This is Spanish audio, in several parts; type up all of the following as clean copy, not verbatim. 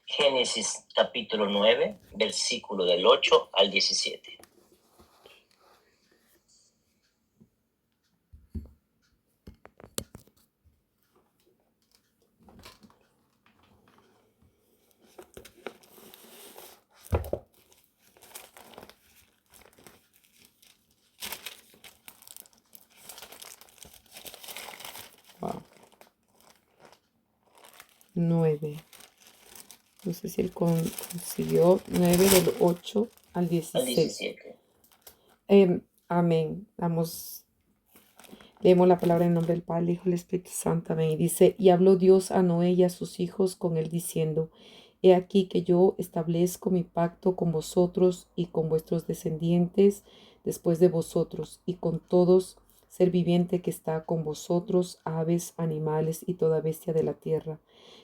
Génesis capítulo 9, versículo del 8 al 17. Wow. 9. No sé si él consiguió 9 del 8 al 16. Amén. Leemos la palabra en nombre del Padre, del Hijo y del Espíritu Santo. Amén. Y dice, y habló Dios a Noé y a sus hijos con él diciendo, he aquí que yo establezco mi pacto con vosotros y con vuestros descendientes después de vosotros y con todos ser viviente que está con vosotros, aves, animales y toda bestia de la tierra,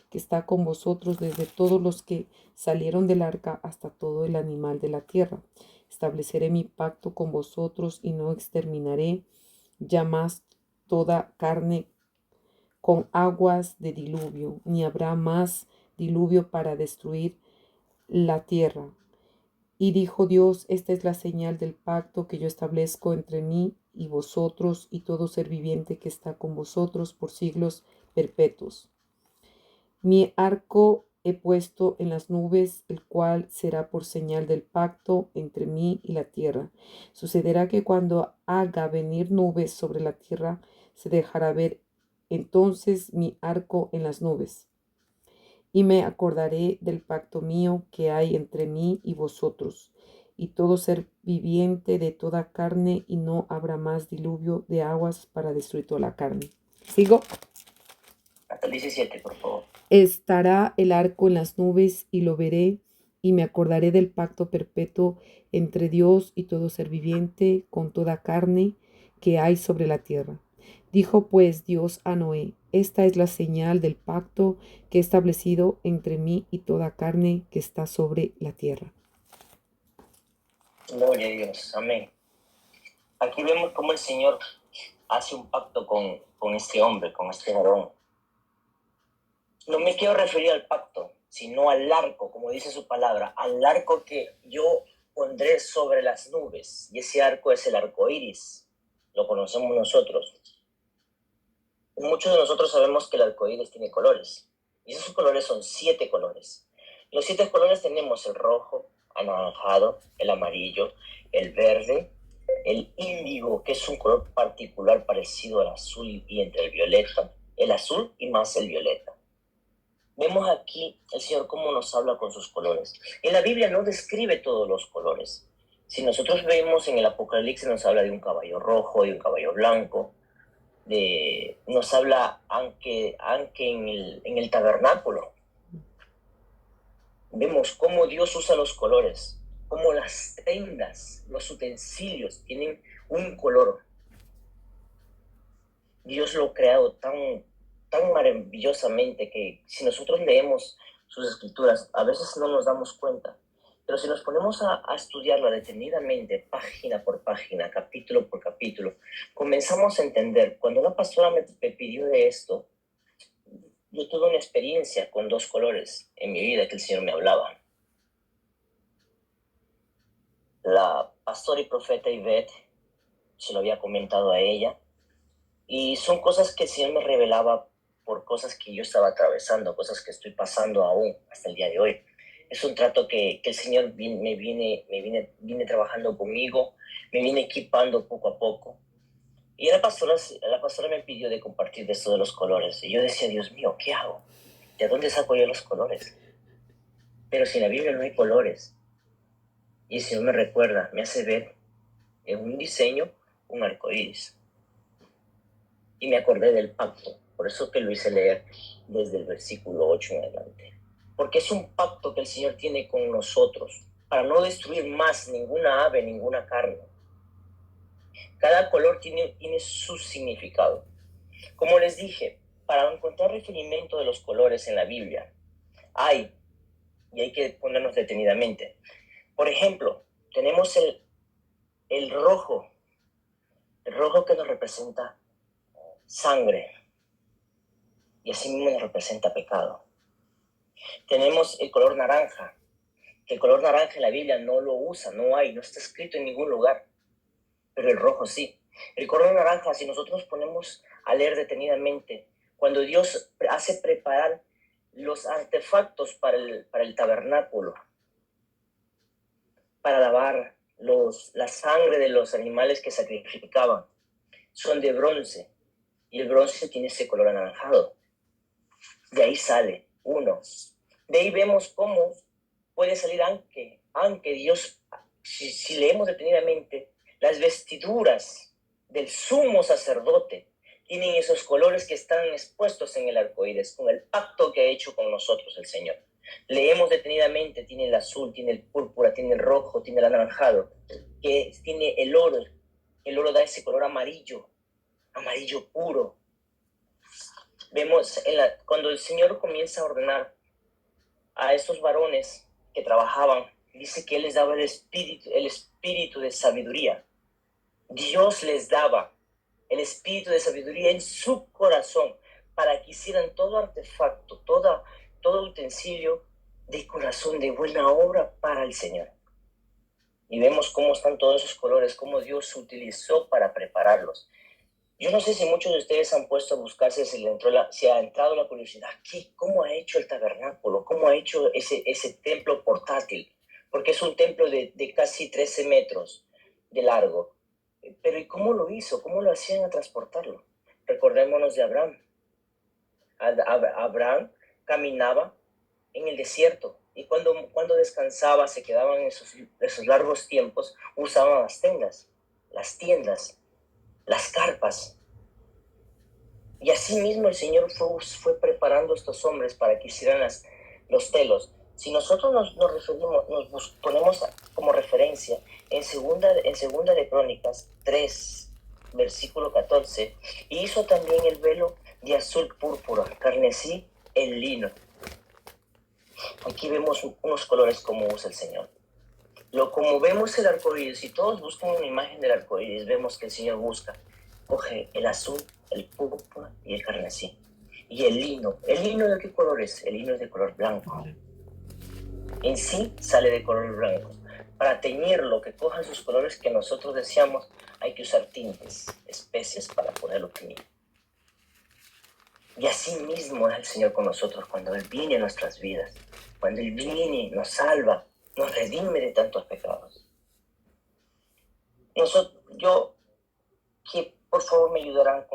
que está con vosotros desde todos los que salieron del arca hasta todo el animal de la tierra. Estableceré mi pacto con vosotros y no exterminaré ya más toda carne con aguas de diluvio, ni habrá más diluvio para destruir la tierra. Y dijo Dios, esta es la señal del pacto que yo establezco entre mí y vosotros y todo ser viviente que está con vosotros por siglos perpetuos. Mi arco he puesto en las nubes, el cual será por señal del pacto entre mí y la tierra. Sucederá que cuando haga venir nubes sobre la tierra, se dejará ver entonces mi arco en las nubes. Y me acordaré del pacto mío que hay entre mí y vosotros, y todo ser viviente de toda carne, y no habrá más diluvio de aguas para destruir toda la carne. ¿Sigo? Hasta el 17, por favor. Estará el arco en las nubes y lo veré y me acordaré del pacto perpetuo entre Dios y todo ser viviente con toda carne que hay sobre la tierra. Dijo pues Dios a Noé, esta es la señal del pacto que he establecido entre mí y toda carne que está sobre la tierra. Gloria a Dios, amén. Aquí vemos cómo el Señor hace un pacto con este hombre, con este varón. No me quiero referir al pacto, sino al arco, como dice su palabra, al arco que yo pondré sobre las nubes. Y ese arco es el arco iris, lo conocemos nosotros. Muchos de nosotros sabemos que el arco iris tiene colores, y esos colores son 7 colores. Los 7 colores tenemos el rojo, anaranjado, el amarillo, el verde, el índigo, que es un color particular parecido al azul y entre el violeta, el azul y más el violeta. Vemos aquí el Señor cómo nos habla con sus colores. En la Biblia no describe todos los colores. Si nosotros vemos en el Apocalipsis, nos habla de un caballo rojo y un caballo blanco. Nos habla aunque en el tabernáculo. Vemos cómo Dios usa los colores, cómo las tendas, los utensilios tienen un color. Dios lo ha creado tan maravillosamente que si nosotros leemos sus escrituras, a veces no nos damos cuenta. Pero si nos ponemos a estudiarla detenidamente, página por página, capítulo por capítulo, comenzamos a entender. Cuando una pastora me pidió de esto, yo tuve una experiencia con 2 colores en mi vida que el Señor me hablaba. La pastora y profeta Ivette, se lo había comentado a ella, y son cosas que el Señor me revelaba por cosas que yo estaba atravesando, cosas que estoy pasando aún hasta el día de hoy. Es un trato que el Señor me viene trabajando conmigo, me viene equipando poco a poco. Y la pastora me pidió de compartir de esto de los colores. Y yo decía, Dios mío, ¿qué hago? ¿De dónde saco yo los colores? Pero si en la Biblia no hay colores. Y el Señor me recuerda, me hace ver en un diseño un arco iris. Y me acordé del pacto. Por eso que lo hice leer desde el versículo 8 en adelante. Porque es un pacto que el Señor tiene con nosotros para no destruir más ninguna ave, ninguna carne. Cada color tiene su significado. Como les dije, para encontrar referimiento de los colores en la Biblia, hay que ponernos detenidamente. Por ejemplo, tenemos el rojo que nos representa sangre, y así mismo nos representa pecado. Tenemos el color naranja, que el color naranja en la Biblia no lo usa, no está escrito en ningún lugar, pero el rojo sí. El color naranja, si nosotros ponemos a leer detenidamente, cuando Dios hace preparar los artefactos para el tabernáculo, para lavar la sangre de los animales que sacrificaban, son de bronce, y el bronce tiene ese color anaranjado. De ahí sale uno. De ahí vemos cómo puede salir aunque Dios, si leemos detenidamente, las vestiduras del sumo sacerdote tienen esos colores que están expuestos en el arco iris, con el pacto que ha hecho con nosotros el Señor. Leemos detenidamente, tiene el azul, tiene el púrpura, tiene el rojo, tiene el anaranjado, que tiene el oro. El oro da ese color amarillo puro. Vemos cuando el Señor comienza a ordenar a estos varones que trabajaban, dice que Él les daba el espíritu de sabiduría. Dios les daba el espíritu de sabiduría en su corazón para que hicieran todo artefacto, todo utensilio de corazón, de buena obra para el Señor. Y vemos cómo están todos esos colores, cómo Dios utilizó para prepararlos. Yo no sé si muchos de ustedes han puesto a buscarse si ha entrado la curiosidad, ¿cómo ha hecho el tabernáculo? ¿Cómo ha hecho ese templo portátil? Porque es un templo de casi 13 metros de largo. Pero ¿y cómo lo hizo? ¿Cómo lo hacían a transportarlo? Recordémonos de Abraham. Abraham caminaba en el desierto y cuando descansaba, se quedaban esos largos tiempos, usaban las tiendas, las carpas. Y así mismo el Señor fue preparando a estos hombres para que hicieran los telos. Si nosotros nos ponemos como referencia en segunda de Crónicas 3, versículo 14, y hizo también el velo de azul púrpura, carmesí, el lino. Aquí vemos unos colores como usa el Señor. Como vemos el arco iris, si todos buscan una imagen del arco iris, vemos que el Señor coge el azul, el púrpura y el carmesí. Y el lino. ¿El lino de qué color es? El lino es de color blanco. En sí sale de color blanco. Para teñirlo, que cojan sus colores que nosotros deseamos, hay que usar tintes, especias para poderlo teñir. Y así mismo es el Señor con nosotros cuando Él viene a nuestras vidas. Cuando Él viene, nos salva, nos redime de tantos pecados. Que por favor me ayudarán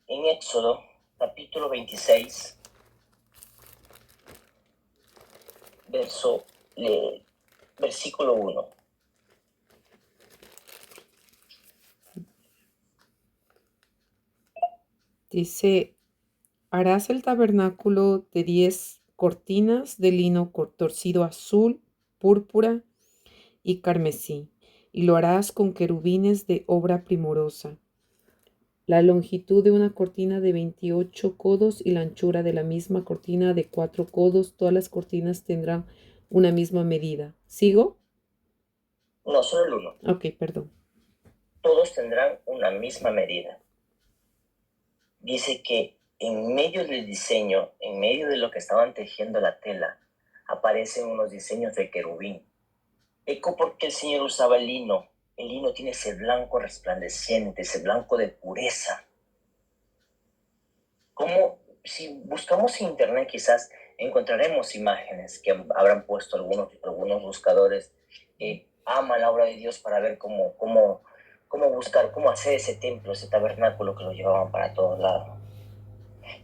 en Éxodo, capítulo 26, versículo 1. Dice, harás el tabernáculo de 10 cortinas de lino torcido azul, púrpura y carmesí, y lo harás con querubines de obra primorosa. La longitud de una cortina de 28 codos y la anchura de la misma cortina de 4 codos. Todas las cortinas tendrán una misma medida. ¿Sigo? No, solo el 1. Ok, perdón. Todos tendrán una misma medida. Dice que en medio del diseño, en medio de lo que estaban tejiendo la tela, aparecen unos diseños de querubín. Eco porque el Señor usaba el lino. El lino tiene ese blanco resplandeciente, ese blanco de pureza. Como si buscamos en internet quizás encontraremos imágenes que habrán puesto algunos buscadores. Ama la obra de Dios para ver cómo buscar, cómo hacer ese templo, ese tabernáculo que lo llevaban para todos lados.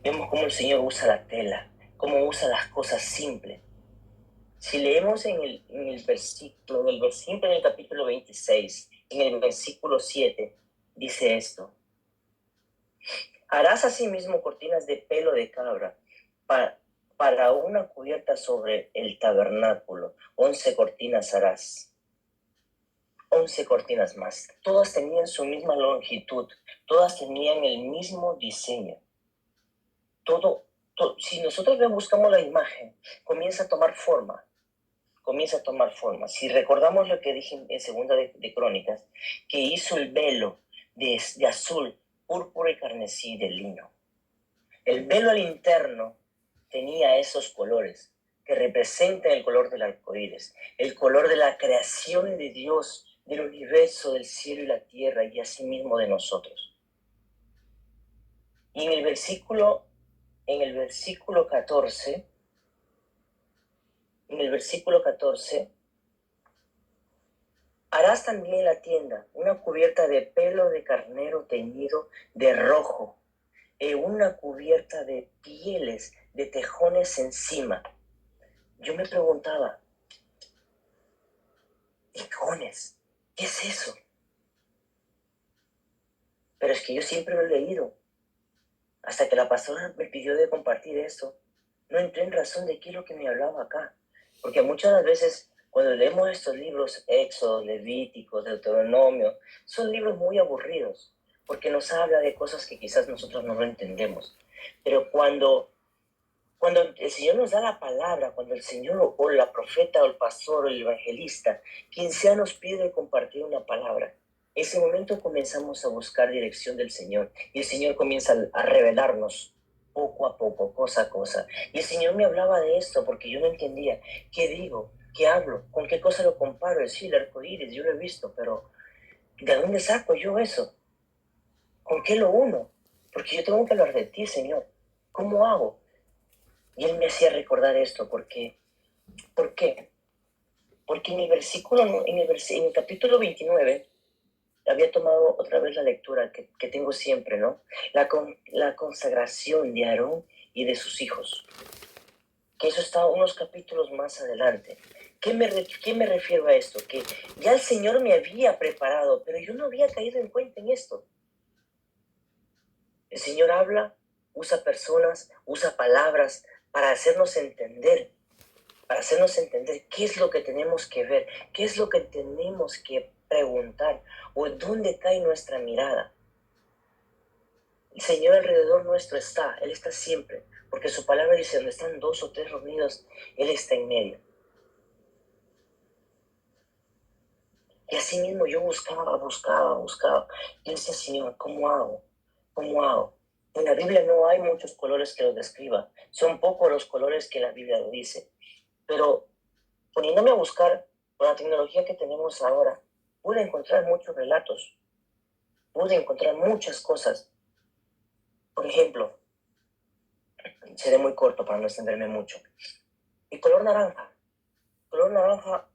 Vemos cómo el Señor usa la tela, cómo usa las cosas simples. Si leemos en el capítulo 26, en el versículo 7, dice esto: harás asimismo cortinas de pelo de cabra para una cubierta sobre el tabernáculo. 11 cortinas harás. 11 cortinas más. Todas tenían su misma longitud, todas tenían el mismo diseño. Si nosotros buscamos la imagen, comienza a tomar forma. Si recordamos lo que dije en segunda de Crónicas, que hizo el velo de azul, púrpura y carmesí de lino. El velo al interno tenía esos colores, que representan el color del arco iris, el color de la creación de Dios, del universo, del cielo y la tierra, y asimismo de nosotros. Y en el versículo 14, harás también en la tienda una cubierta de pelo de carnero teñido de rojo, una cubierta de pieles de tejones encima. Yo me preguntaba, tejones, ¿qué es eso? Pero es que yo siempre lo he leído. Hasta que la pastora me pidió de compartir esto, no entré en razón de qué es lo que me hablaba acá. Porque muchas veces, cuando leemos estos libros, Éxodo, Levítico, Deuteronomio, son libros muy aburridos, porque nos habla de cosas que quizás nosotros no lo entendemos. Pero cuando el Señor nos da la palabra, cuando el Señor o la profeta o el pastor o el evangelista, quien sea, nos pide compartir una palabra, ese momento comenzamos a buscar dirección del Señor y el Señor comienza a revelarnos poco a poco, cosa a cosa. Y el Señor me hablaba de esto porque yo no entendía qué digo, qué hablo, con qué cosa lo comparo. Sí, el arco iris, yo lo he visto, pero ¿de dónde saco yo eso? ¿Con qué lo uno? Porque yo tengo que hablar de ti, Señor. ¿Cómo hago? Y Él me hacía recordar esto porque, ¿por qué? Porque en el capítulo 29, había tomado otra vez la lectura que tengo siempre, ¿no? La consagración de Aarón y de sus hijos. Que eso está unos capítulos más adelante. ¿Qué me refiero a esto? Que ya el Señor me había preparado, pero yo no había caído en cuenta en esto. El Señor habla, usa personas, usa palabras para hacernos entender qué es lo que tenemos que ver, qué es lo que tenemos que preguntar o dónde cae nuestra mirada. El Señor alrededor nuestro está, Él está siempre, porque su palabra dice, donde están 2 o 3 reunidos, Él está en medio. Y así mismo yo buscaba. Yo decía, Señor, ¿cómo hago? ¿Cómo hago? En la Biblia no hay muchos colores que lo describan, son pocos los colores que la Biblia lo dice, pero poniéndome a buscar con la tecnología que tenemos ahora, pude encontrar muchos relatos, pude encontrar muchas cosas. Por ejemplo, seré muy corto para no extenderme mucho. El color naranja. El color naranja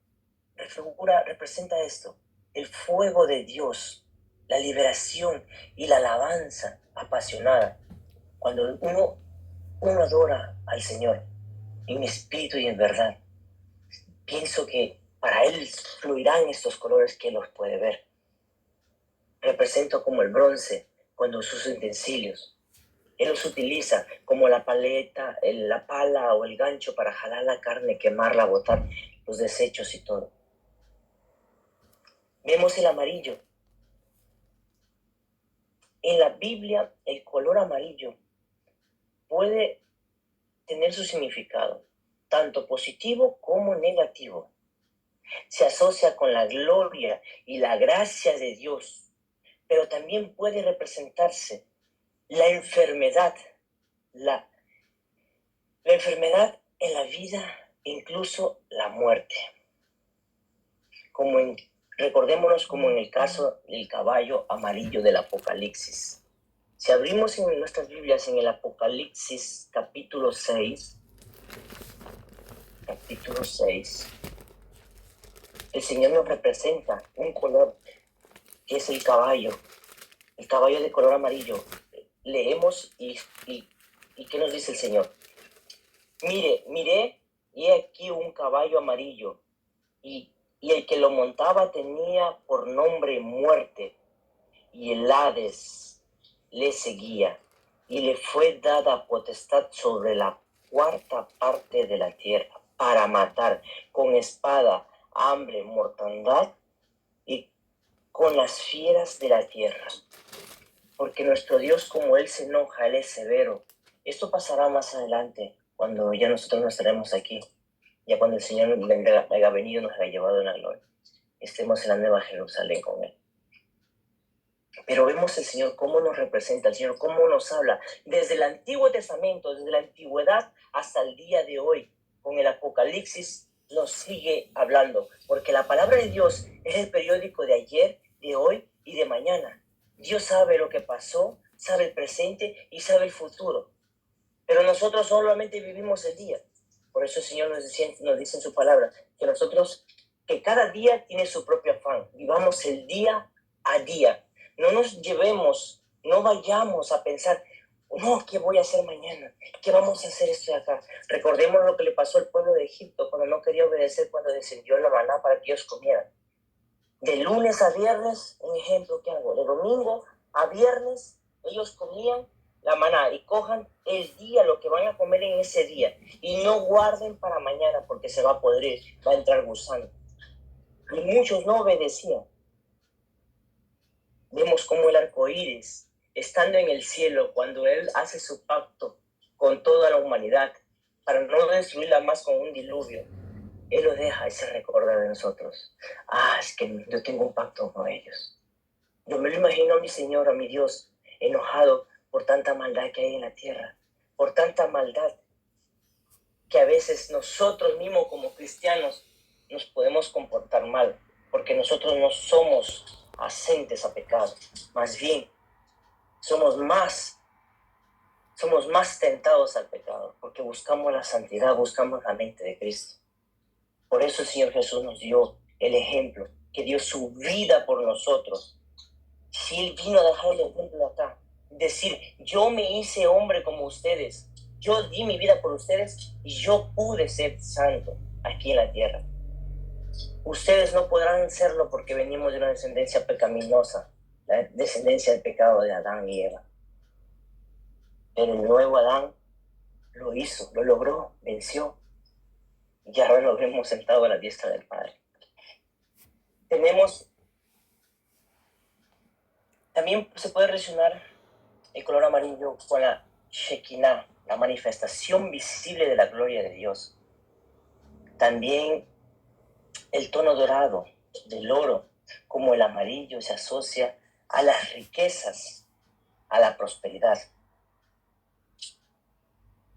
representa esto, el fuego de Dios, la liberación y la alabanza apasionada. Cuando uno adora al Señor en espíritu y en verdad, pienso que para Él fluirán estos colores que Él los puede ver. Represento como el bronce cuando sus utensilios. Él los utiliza como la paleta, la pala o el gancho para jalar la carne, quemarla, botar los desechos y todo. Vemos el amarillo. En la Biblia, el color amarillo puede tener su significado, tanto positivo como negativo. Se asocia con la gloria y la gracia de Dios, pero también puede representarse la enfermedad, la enfermedad en la vida, incluso la muerte. Recordémonos como en el caso del caballo amarillo del Apocalipsis. Si abrimos en nuestras Biblias en el Apocalipsis capítulo 6, el Señor nos representa un color que es el caballo de color amarillo. Leemos y ¿qué nos dice el Señor? Miré, y he aquí un caballo amarillo, y el que lo montaba tenía por nombre Muerte, y el Hades le seguía, y le fue dada potestad sobre la 1/4 parte de la tierra, para matar con espada, hambre, mortandad, y con las fieras de la tierra. Porque nuestro Dios, como Él se enoja, Él es severo. Esto pasará más adelante, cuando ya nosotros no estaremos aquí, ya cuando el Señor haya venido y nos haya llevado en la gloria. Estemos en la nueva Jerusalén con Él. Pero vemos el Señor cómo nos representa, el Señor cómo nos habla, desde el Antiguo Testamento, desde la antigüedad hasta el día de hoy. con el Apocalipsis nos sigue hablando, porque la palabra de Dios es el periódico de ayer, de hoy y de mañana. Dios sabe lo que pasó, sabe el presente y sabe el futuro, pero nosotros solamente vivimos el día. Por eso el Señor nos dice en su palabra que cada día tiene su propio afán. Vivamos el día a día. No nos llevemos, no vayamos a pensar, no, ¿qué voy a hacer mañana? ¿Qué vamos a hacer esto de acá? Recordemos lo que le pasó al pueblo de Egipto cuando no quería obedecer, cuando descendió la maná para que ellos comieran. De lunes a viernes, un ejemplo que hago, de domingo a viernes, ellos comían la maná y cojan el día, lo que van a comer en ese día, y no guarden para mañana porque se va a podrir, va a entrar gusano. Y muchos no obedecían. Vemos como el arco iris, estando en el cielo, cuando Él hace su pacto con toda la humanidad para no destruirla más con un diluvio, Él lo deja y se recuerda de nosotros. Es que yo tengo un pacto con ellos. Yo me lo imagino a mi Señor, a mi Dios, enojado por tanta maldad que hay en la tierra, por tanta maldad que a veces nosotros mismos como cristianos nos podemos comportar mal, porque nosotros no somos asentes a pecado, más bien somos más tentados al pecado, porque buscamos la santidad, buscamos la mente de Cristo. Por eso el Señor Jesús nos dio el ejemplo, que dio su vida por nosotros. Si Él vino a dejar el ejemplo acá, decir, yo me hice hombre como ustedes, yo di mi vida por ustedes y yo pude ser santo aquí en la tierra. Ustedes no podrán serlo porque venimos de una descendencia pecaminosa, la descendencia del pecado de Adán y Eva. Pero el nuevo Adán lo hizo, lo logró, venció. Y ahora lo vemos sentado a la diestra del Padre. También se puede relacionar el color amarillo con la Shekinah, la manifestación visible de la gloria de Dios. También el tono dorado del oro, como el amarillo, se asocia a las riquezas, a la prosperidad.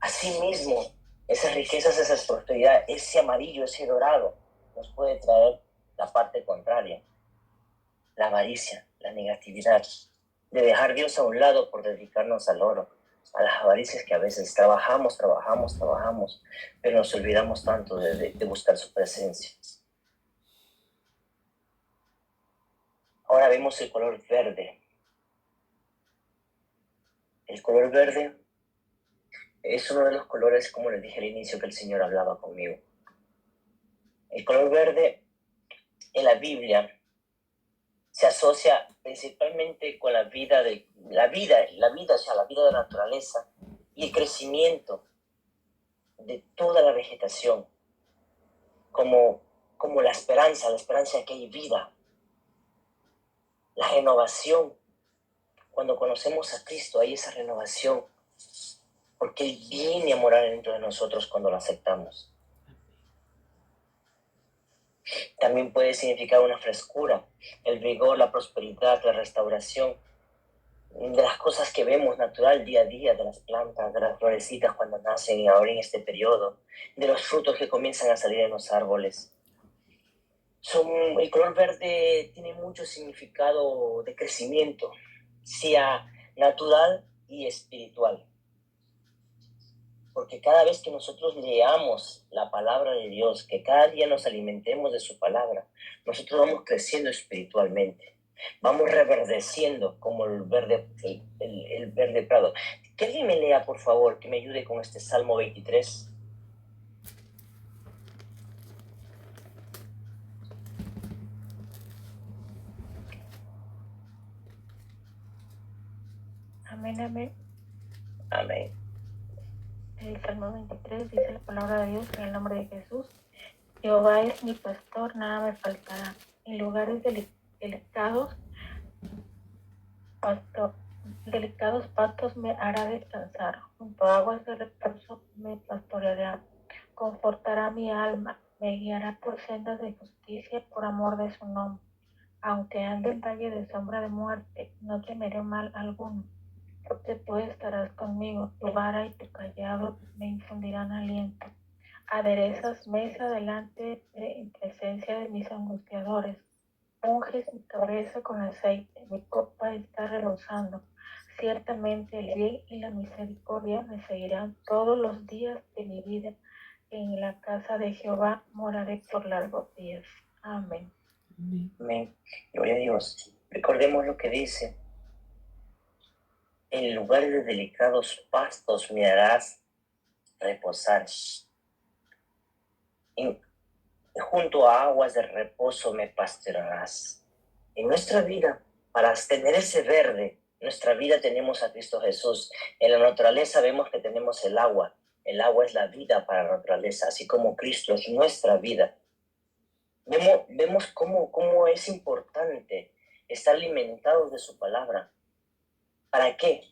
Asimismo, esas riquezas, esa prosperidad, ese amarillo, ese dorado, nos puede traer la parte contraria, la avaricia, la negatividad, de dejar a Dios a un lado por dedicarnos al oro, a las avaricias que a veces trabajamos, pero nos olvidamos tanto de buscar su presencia. Ahora vemos el color verde. El color verde es uno de los colores, como les dije al inicio, que el Señor hablaba conmigo. El color verde en la Biblia se asocia principalmente con la vida, o sea, la vida de la naturaleza y el crecimiento de toda la vegetación, como la esperanza de que hay vida, la renovación. Cuando conocemos a Cristo hay esa renovación, porque Él viene a morar dentro de nosotros cuando lo aceptamos. También puede significar una frescura, el vigor, la prosperidad, la restauración de las cosas que vemos natural día a día, de las plantas, de las florecitas cuando nacen y ahora en este periodo, de los frutos que comienzan a salir en los árboles. El color verde tiene mucho significado de crecimiento, sea natural y espiritual. Porque cada vez que nosotros leamos la palabra de Dios, que cada día nos alimentemos de su palabra, nosotros vamos creciendo espiritualmente. Vamos reverdeciendo como el verde prado. Que alguien me lea, por favor, que me ayude con este Salmo 23. Amén, amén. Amén. El Salmo 23 dice la palabra de Dios en el nombre de Jesús. Jehová es mi pastor, nada me faltará. En lugares delicados pastos me hará descansar. Junto a aguas de reposo me pastoreará. Confortará mi alma. Me guiará por sendas de justicia por amor de su nombre. Aunque ande en valle de sombra de muerte, no temeré mal alguno, porque tú estarás conmigo, tu vara y tu callado me infundirán aliento. Aderezas mesa delante en presencia de mis angustiadores. Unges mi cabeza con aceite, mi copa está rebosando. Ciertamente el bien y la misericordia me seguirán todos los días de mi vida. En la casa de Jehová moraré por largos días. Amén. Amén. Amén. Gloria a Dios. Recordemos lo que dice. En lugares de delicados pastos me harás reposar. Junto a aguas de reposo me pastorearás. En nuestra vida, para tener ese verde, en nuestra vida tenemos a Cristo Jesús. En la naturaleza vemos que tenemos el agua. El agua es la vida para la naturaleza, así como Cristo es nuestra vida. Vemos cómo es importante estar alimentados de su palabra. ¿Para qué?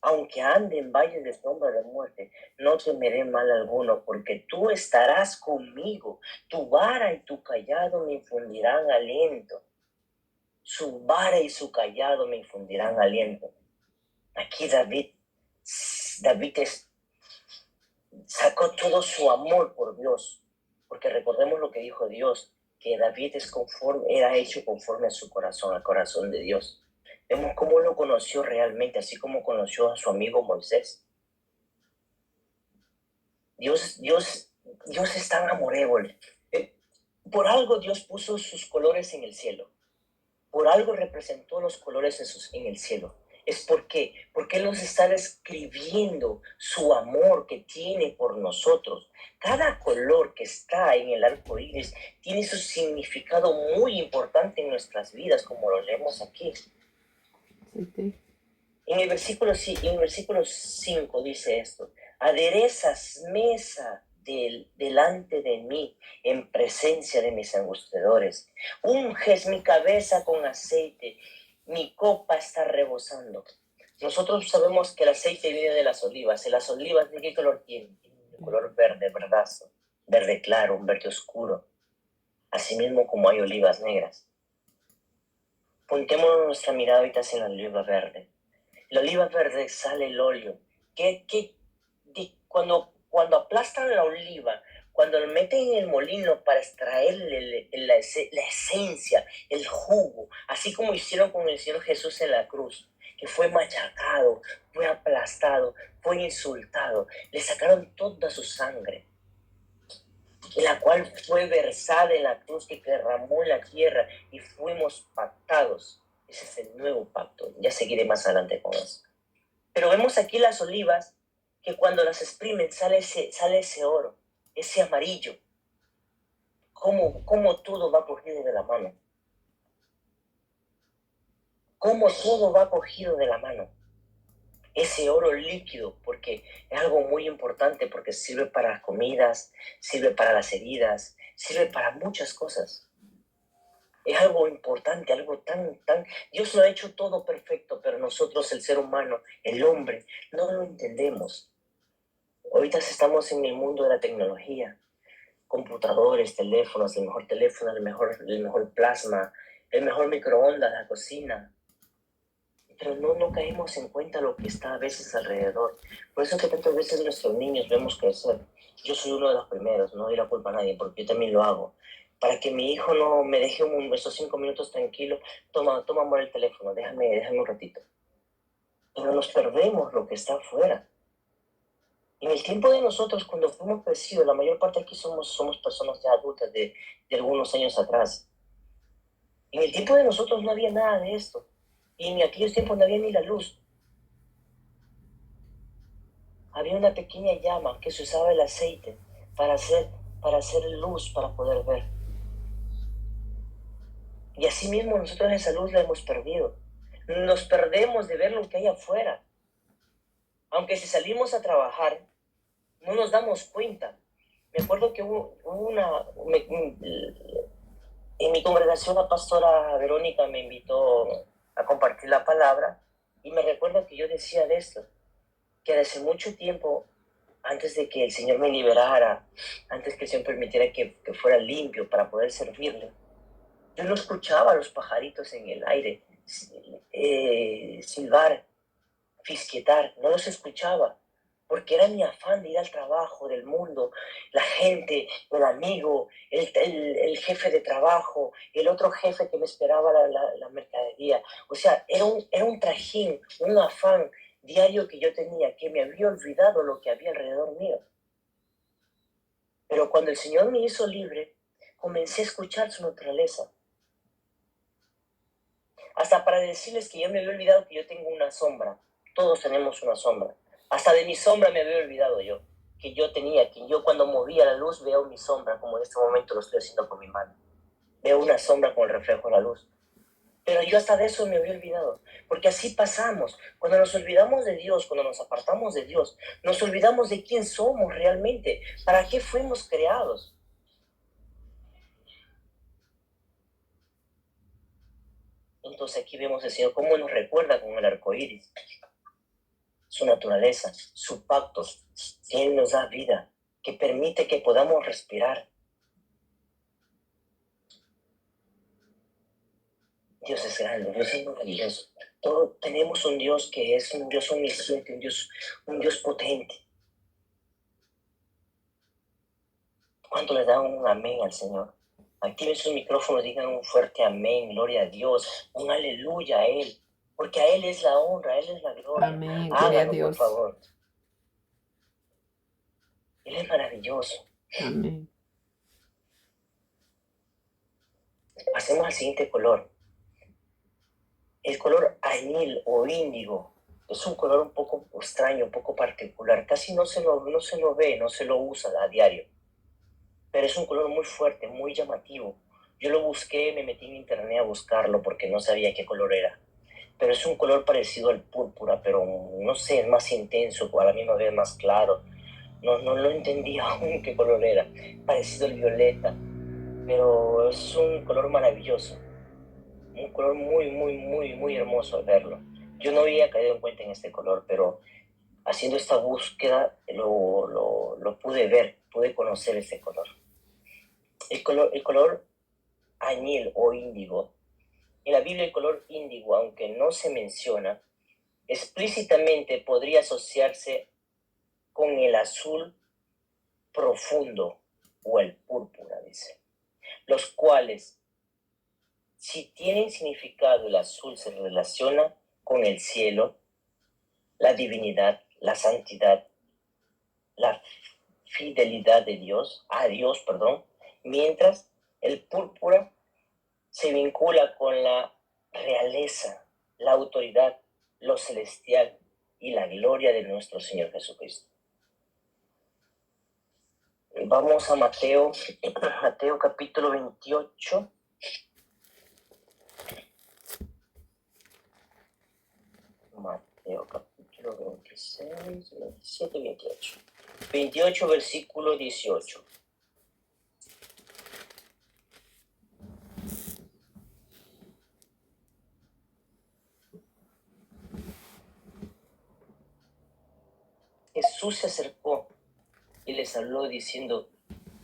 Aunque ande en valle de sombra de muerte, no temeré mal alguno, porque tú estarás conmigo. Tu vara y tu callado me infundirán aliento. Su vara y su callado me infundirán aliento. Aquí David sacó todo su amor por Dios, porque recordemos lo que dijo Dios, que David era hecho conforme a su corazón, al corazón de Dios. Vemos cómo lo conoció realmente, así como conoció a su amigo Moisés. Dios es tan amorévole. Por algo Dios puso sus colores en el cielo. Por algo representó los colores en el cielo. Es porque Él nos está describiendo su amor que tiene por nosotros. Cada color que está en el arco iris tiene su significado muy importante en nuestras vidas, como lo leemos aquí. Aceite. En el versículo 5 dice esto: aderezas mesa delante de mí en presencia de mis angustiadores. Unges mi cabeza con aceite, mi copa está rebosando. Nosotros sabemos que el aceite viene de las olivas. ¿Y las olivas de qué color tienen? Tienen un color verde, verdazo, verde claro, un verde oscuro. Asimismo como hay olivas negras. Pontémonos nuestra mirada ahorita en la oliva verde. La oliva verde sale el óleo. Cuando aplastan la oliva, cuando lo meten en el molino para extraerle la esencia, el jugo, así como hicieron con el Señor Jesús en la cruz, que fue machacado, fue aplastado, fue insultado, le sacaron toda su sangre, la cual fue versada en la cruz, que derramó en la tierra y fuimos pactados. Ese es el nuevo pacto. Ya seguiré más adelante con eso. Pero vemos aquí las olivas que cuando las exprimen sale ese oro, ese amarillo. Cómo todo va cogido de la mano. Cómo todo va cogido de la mano. Ese oro líquido, porque es algo muy importante, porque sirve para las comidas, sirve para las heridas, sirve para muchas cosas. Es algo importante, algo tan... Dios lo ha hecho todo perfecto, pero nosotros, el ser humano, el hombre, no lo entendemos. Ahorita estamos en el mundo de la tecnología, computadores, teléfonos, el mejor teléfono, el mejor plasma, el mejor microondas, la cocina. Pero no caemos en cuenta lo que está a veces alrededor. Por eso que tantas veces nuestros niños vemos crecer. Yo soy uno de los primeros, no doy la culpa a nadie, porque yo también lo hago. Para que mi hijo no me deje esos 5 minutos tranquilo, toma amor el teléfono, déjame un ratito. Pero nos perdemos lo que está afuera. En el tiempo de nosotros, cuando fuimos crecidos, la mayor parte aquí somos personas ya adultas de algunos años atrás. En el tiempo de nosotros no había nada de esto. Y en aquellos tiempos no había ni la luz. Había una pequeña llama que se usaba el aceite para hacer luz, para poder ver. Y así mismo nosotros esa luz la hemos perdido. Nos perdemos de ver lo que hay afuera. Aunque si salimos a trabajar, no nos damos cuenta. Me acuerdo que en mi congregación la pastora Verónica me invitó a compartir la palabra y me recuerdo que yo decía de esto, que hace mucho tiempo, antes de que el Señor me liberara, antes que el Señor permitiera que fuera limpio para poder servirle, yo no escuchaba a los pajaritos en el aire silbar, fisquetar, no los escuchaba, porque era mi afán de ir al trabajo, del mundo, la gente, el amigo, el jefe de trabajo, el otro jefe que me esperaba la mercadería. O sea, era un trajín, un afán diario que yo tenía, que me había olvidado lo que había alrededor mío. Pero cuando el Señor me hizo libre, comencé a escuchar su naturaleza. Hasta para decirles que yo me había olvidado que yo tengo una sombra. Todos tenemos una sombra. Hasta de mi sombra me había olvidado yo. Que yo cuando movía la luz veo mi sombra, como en este momento lo estoy haciendo con mi mano. Veo una sombra con el reflejo de la luz. Pero yo hasta de eso me había olvidado. Porque así pasamos. Cuando nos olvidamos de Dios, cuando nos apartamos de Dios, nos olvidamos de quién somos realmente. ¿Para qué fuimos creados? Entonces aquí vemos al Señor cómo nos recuerda con el arco iris, su naturaleza, su pacto, que Él nos da vida, que permite que podamos respirar. Dios es grande, Dios es maravilloso. Tenemos un Dios que es un Dios omnisciente, un Dios potente. ¿Cuánto le dan un amén al Señor? Activen sus micrófonos, digan un fuerte amén, gloria a Dios, un aleluya a Él, porque a Él es la honra, a Él es la gloria. Amén. Gloria a Háganlo, por Dios. favor. Él es maravilloso. Amén. Pasemos al siguiente color. El color añil o índigo es un color un poco extraño, un poco particular. Casi no se lo ve, no se lo usa a diario. Pero es un color muy fuerte, muy llamativo. Yo lo busqué, me metí en internet a buscarlo porque no sabía qué color era. Pero es un color parecido al púrpura, pero no sé, es más intenso, a la misma vez más claro. No lo entendía aún qué color era. Parecido al violeta, pero es un color maravilloso. Un color muy hermoso al verlo. Yo no había caído en cuenta en este color, pero haciendo esta búsqueda lo pude ver, pude conocer este color. El color añil o índigo. En la Biblia el color índigo, aunque no se menciona, explícitamente podría asociarse con el azul profundo o el púrpura, dice. Los cuales, si tienen significado, el azul se relaciona con el cielo, la divinidad, la santidad, la fidelidad de Dios, mientras el púrpura se vincula con la realeza, la autoridad, lo celestial y la gloria de nuestro Señor Jesucristo. Vamos a Mateo capítulo 28. Mateo capítulo 26, 27, 28. 28, versículo 18. Jesús se acercó y les habló diciendo: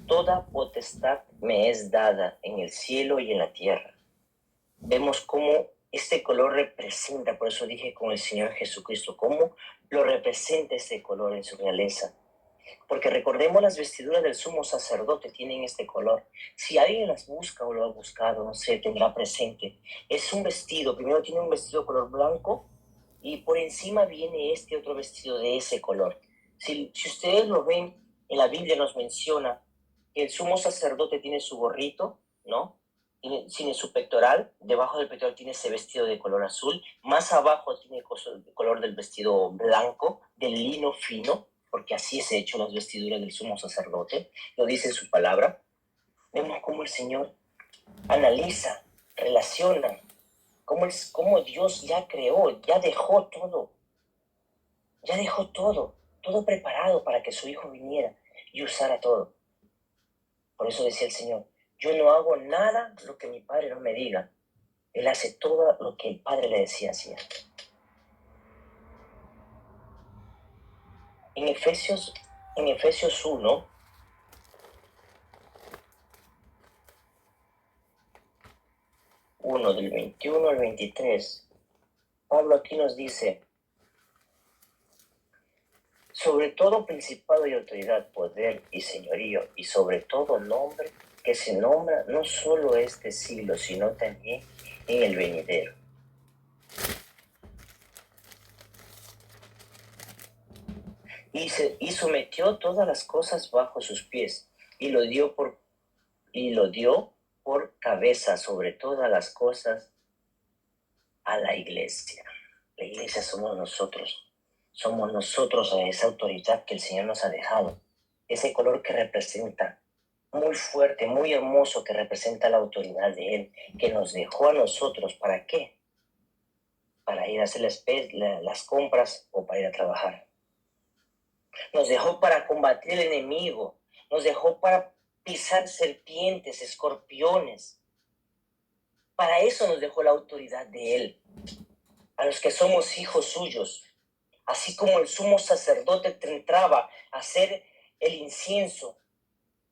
toda potestad me es dada en el cielo y en la tierra. Vemos cómo este color representa, por eso dije con el Señor Jesucristo, cómo lo representa este color en su realeza. Porque recordemos, las vestiduras del sumo sacerdote tienen este color. Si alguien las busca o lo ha buscado, no sé, tendrá presente. Es un vestido, primero tiene un vestido color blanco y por encima viene este otro vestido de ese color. Si ustedes lo ven, en la Biblia nos menciona que el sumo sacerdote tiene su gorrito, ¿no? Tiene su pectoral, debajo del pectoral tiene ese vestido de color azul, más abajo tiene el color del vestido blanco, del lino fino, porque así es hecho las vestiduras del sumo sacerdote, lo dice en su palabra. Vemos cómo el Señor analiza, relaciona, cómo Dios ya creó, ya dejó todo preparado para que su Hijo viniera y usara todo. Por eso decía el Señor: yo no hago nada lo que mi Padre no me diga. Él hace todo lo que el Padre le decía hacía. En Efesios 1, del 21 al 23, Pablo aquí nos dice: sobre todo principado y autoridad, poder y señorío, y sobre todo nombre que se nombra no solo este siglo, sino también en el venidero. Y sometió todas las cosas bajo sus pies, y lo dio por cabeza sobre todas las cosas a la iglesia. La iglesia somos nosotros a esa autoridad que el Señor nos ha dejado, ese color que representa, muy fuerte, muy hermoso, que representa la autoridad de Él, que nos dejó a nosotros. ¿Para qué? Para ir a hacer las compras o para ir a trabajar. Nos dejó para combatir el enemigo, nos dejó para pisar serpientes, escorpiones. Para eso nos dejó la autoridad de Él, a los que somos hijos suyos. Así como el sumo sacerdote entraba a hacer el incienso,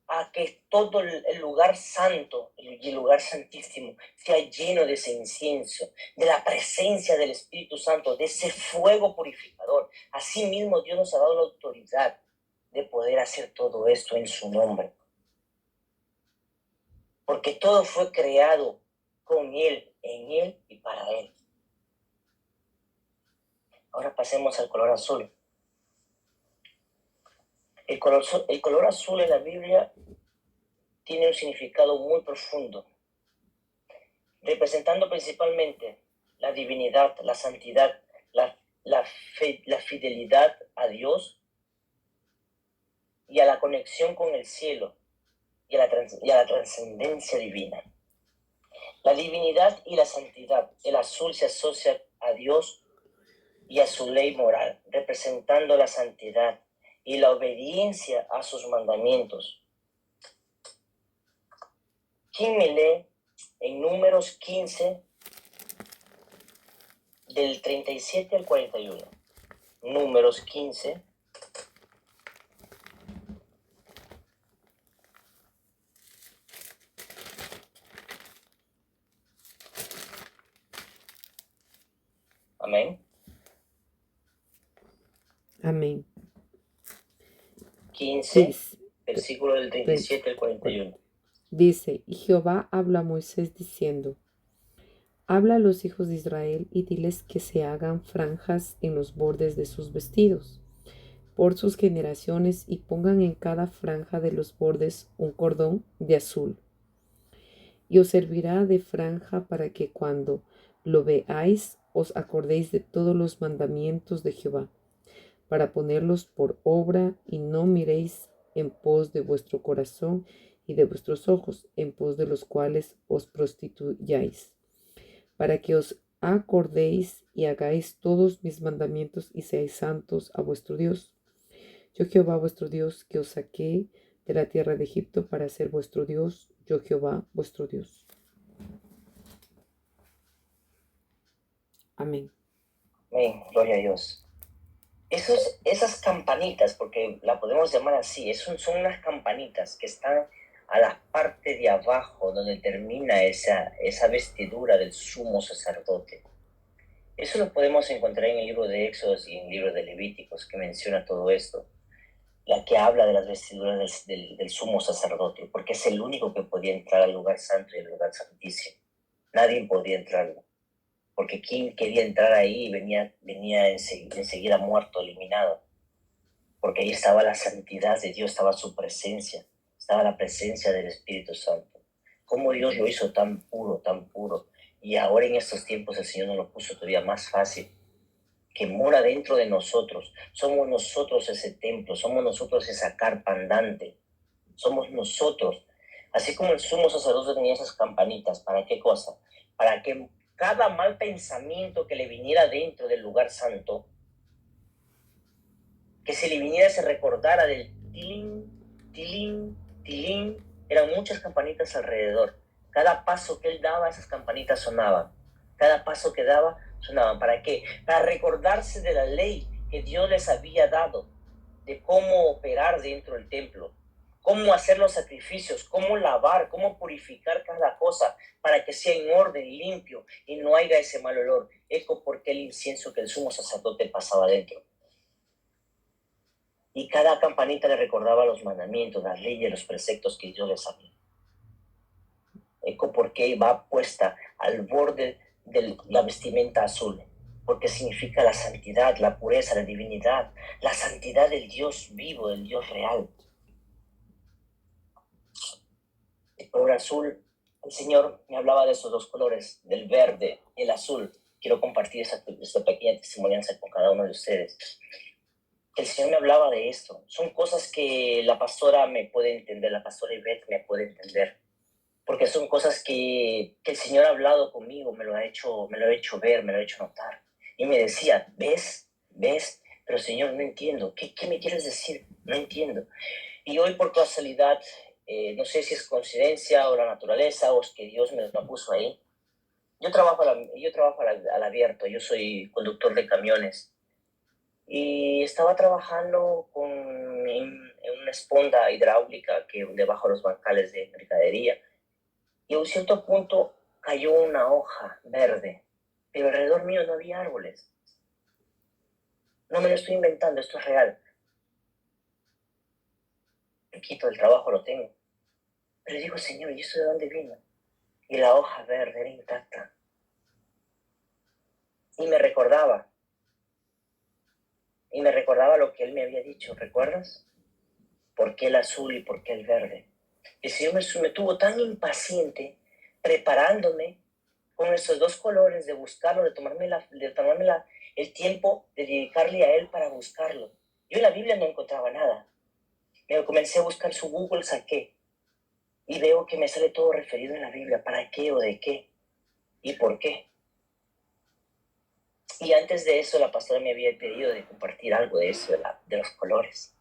a que todo el lugar santo y el lugar santísimo sea lleno de ese incienso, de la presencia del Espíritu Santo, de ese fuego purificador. Así mismo Dios nos ha dado la autoridad de poder hacer todo esto en su nombre. Porque todo fue creado con Él, en Él y para Él. Ahora pasemos al color azul. El color azul en la Biblia tiene un significado muy profundo, representando principalmente la divinidad, la santidad, la fidelidad a Dios y a la conexión con el cielo y a la trascendencia divina. La divinidad y la santidad. El azul se asocia a Dios y a su ley moral, representando la santidad y la obediencia a sus mandamientos. ¿Quién me lee en Números 15, del 37 al 41? Números 15. Amén. Amén. 15, Dice, versículo del 37 al 41. dice, y Jehová habla a Moisés diciendo, habla a los hijos de Israel y diles que se hagan franjas en los bordes de sus vestidos, por sus generaciones, y pongan en cada franja de los bordes un cordón de azul. Y os servirá de franja para que cuando lo veáis os acordéis de todos los mandamientos de Jehová, para ponerlos por obra, y no miréis en pos de vuestro corazón y de vuestros ojos, en pos de los cuales os prostituyáis, para que os acordéis y hagáis todos mis mandamientos y seáis santos a vuestro Dios. Yo Jehová vuestro Dios, que os saqué de la tierra de Egipto para ser vuestro Dios, yo Jehová vuestro Dios. Amén. Amén, gloria a Dios. Esas campanitas, porque la podemos llamar así, son unas campanitas que están a la parte de abajo donde termina esa vestidura del sumo sacerdote. Eso lo podemos encontrar en el libro de Éxodos y en el libro de Levíticos, que menciona todo esto, la que habla de las vestiduras del sumo sacerdote, porque es el único que podía entrar al lugar santo y al lugar santísimo. Nadie podía entrar, porque quien quería entrar ahí venía enseguida muerto, eliminado, porque ahí estaba la santidad de Dios, estaba su presencia, estaba la presencia del Espíritu Santo. Cómo Dios lo hizo tan puro, y ahora en estos tiempos el Señor nos lo puso todavía más fácil, que mora dentro de nosotros. Somos nosotros ese templo, somos nosotros esa carpa andante, somos nosotros. Así como el sumo sacerdote tenía esas campanitas, ¿para qué cosa? Para que cada mal pensamiento que le viniera dentro del lugar santo, que se le viniera, se recordara del tilín, tilín, tilín. Eran muchas campanitas alrededor. Cada paso que él daba, esas campanitas sonaban. Cada paso que daba, sonaban. ¿Para qué? Para recordarse de la ley que Dios les había dado, de cómo operar dentro del templo, cómo hacer los sacrificios, cómo lavar, cómo purificar cada cosa, para que sea en orden, limpio, y no haya ese mal olor. Eco porque el incienso que el sumo sacerdote pasaba dentro. Y cada campanita le recordaba los mandamientos, las leyes, los preceptos que Dios les había. Porque va puesta al borde de la vestimenta azul, porque significa la santidad, la pureza, la divinidad, la santidad del Dios vivo, del Dios real. El color azul, el Señor me hablaba de esos dos colores, del verde y el azul. Quiero compartir esta pequeña testimonianza con cada uno de ustedes. El Señor me hablaba de esto. Son cosas que la pastora me puede entender, la pastora Ivette me puede entender, porque son cosas que el Señor ha hablado conmigo, me lo ha hecho ver, me lo ha hecho notar. Y me decía, ¿ves? Pero Señor, no entiendo. ¿Qué me quieres decir? No entiendo. Y hoy por casualidad, no sé si es coincidencia o la naturaleza o es que Dios me lo puso ahí. Yo trabajo al abierto, yo soy conductor de camiones. Y estaba trabajando en una esponda hidráulica que debajo de los bancales de mercadería. Y a un cierto punto cayó una hoja verde, pero alrededor mío no había árboles. No me lo estoy inventando, esto es real. El quito del trabajo lo tengo. Pero digo, Señor, ¿y esto de dónde vino? Y la hoja verde era intacta. Y me recordaba lo que Él me había dicho, ¿recuerdas? ¿Por qué el azul y por qué el verde? El Señor me tuvo tan impaciente preparándome con esos dos colores, de buscarlo, de tomarme el tiempo de dedicarle a Él para buscarlo. Yo en la Biblia no encontraba nada. Me comencé a buscar su Google, saqué, y veo que me sale todo referido en la Biblia. ¿Para qué o de qué? ¿Y por qué? Y antes de eso, la pastora me había pedido de compartir algo de eso, de los colores.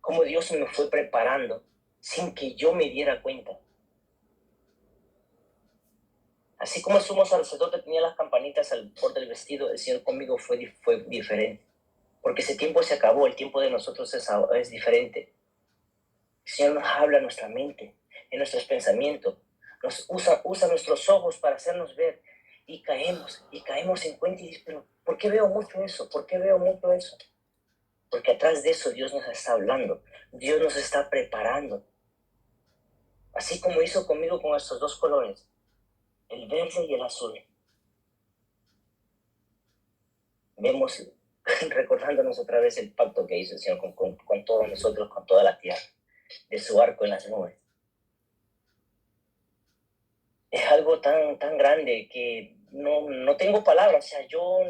Cómo Dios me fue preparando sin que yo me diera cuenta. Así como el sumo sacerdote tenía las campanitas al borde del vestido, el Señor conmigo fue diferente. Porque ese tiempo se acabó, el tiempo de nosotros es diferente. El Señor nos habla en nuestra mente, en nuestros pensamientos, nos usa nuestros ojos para hacernos ver, y caemos en cuenta y dices, pero ¿por qué veo mucho eso? ¿Por qué veo mucho eso? Porque atrás de eso Dios nos está hablando, Dios nos está preparando. Así como hizo conmigo con estos dos colores, el verde y el azul. Vemos, recordándonos otra vez el pacto que hizo el Señor con todos nosotros, con toda la tierra, de su arco en las nubes. Es algo tan grande que no tengo palabras. O sea, yo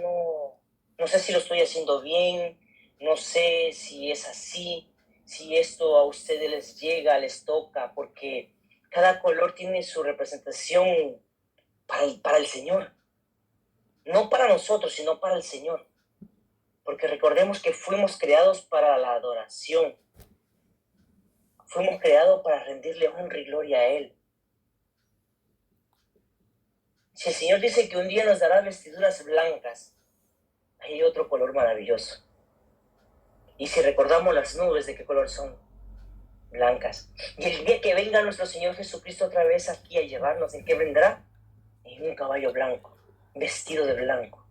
no sé si lo estoy haciendo bien, no sé si es así, si esto a ustedes les llega, les toca, porque cada color tiene su representación para el Señor. No para nosotros, sino para el Señor. Porque recordemos que fuimos creados para la adoración. Fuimos creados para rendirle honra y gloria a Él. Si el Señor dice que un día nos dará vestiduras blancas, hay otro color maravilloso. Y si recordamos las nubes, ¿de qué color son? Blancas. Y el día que venga nuestro Señor Jesucristo otra vez aquí a llevarnos, ¿en qué vendrá? En un caballo blanco, vestido de blanco.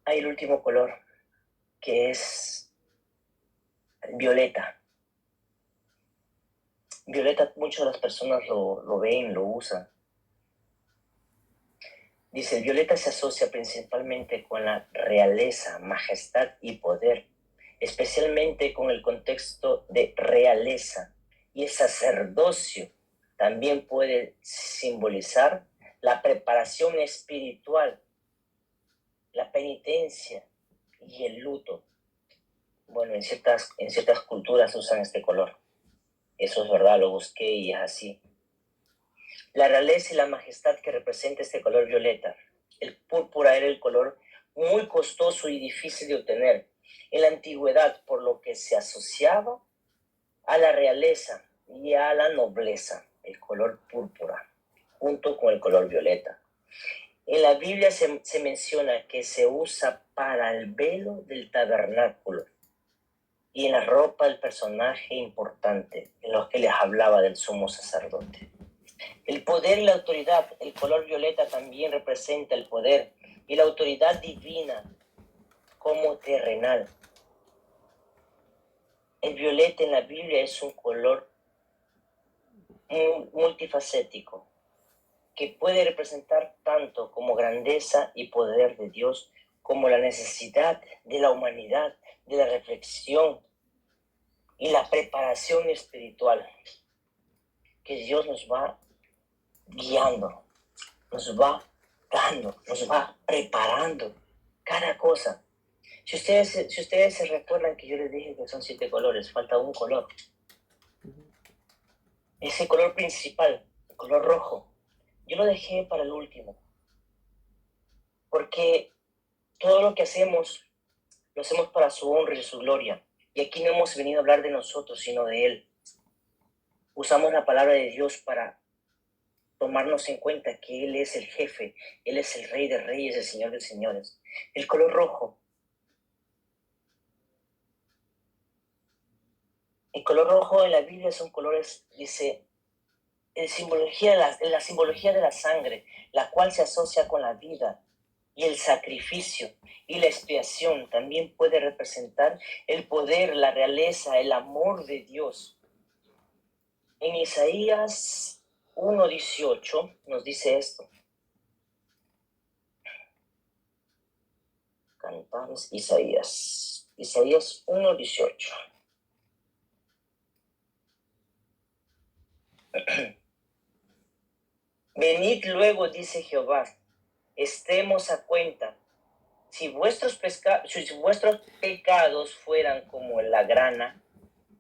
Hay el último color, que es violeta. Violeta, muchas de las personas lo ven, lo usan. Dice, el violeta se asocia principalmente con la realeza, majestad y poder, especialmente con el contexto de realeza, y el sacerdocio también puede simbolizar la preparación espiritual, la penitencia y el luto. Bueno, en ciertas culturas usan este color. Eso es verdad, lo busqué y es así. La realeza y la majestad que representa este color violeta. El púrpura era el color muy costoso y difícil de obtener en la antigüedad, por lo que se asociaba a la realeza y a la nobleza, el color púrpura, junto con el color violeta. En la Biblia se menciona que se usa para el velo del tabernáculo y en la ropa del personaje importante, en los que les hablaba del sumo sacerdote. El poder y la autoridad, el color violeta también representa el poder y la autoridad divina como terrenal. El violeta en la Biblia es un color multifacético que puede representar tanto como grandeza y poder de Dios, como la necesidad de la humanidad, de la reflexión y la preparación espiritual, que Dios nos va guiando, nos va dando, nos va preparando cada cosa. Si ustedes se recuerdan que yo les dije que son 7 colores, falta un color. Ese color principal, el color rojo, yo lo dejé para el último, porque todo lo que hacemos, lo hacemos para su honra y su gloria. Y aquí no hemos venido a hablar de nosotros, sino de Él. Usamos la palabra de Dios para tomarnos en cuenta que Él es el jefe, Él es el Rey de Reyes, el Señor de Señores. El color rojo. El color rojo en la Biblia son colores, dice, la simbología de la sangre, la cual se asocia con la vida y el sacrificio y la expiación. También puede representar el poder, la realeza, el amor de Dios. En Isaías 1:18 nos dice esto. Cantares Isaías 1:18. Venid luego, dice Jehová, estemos a cuenta. Si vuestros pecados fueran como la grana,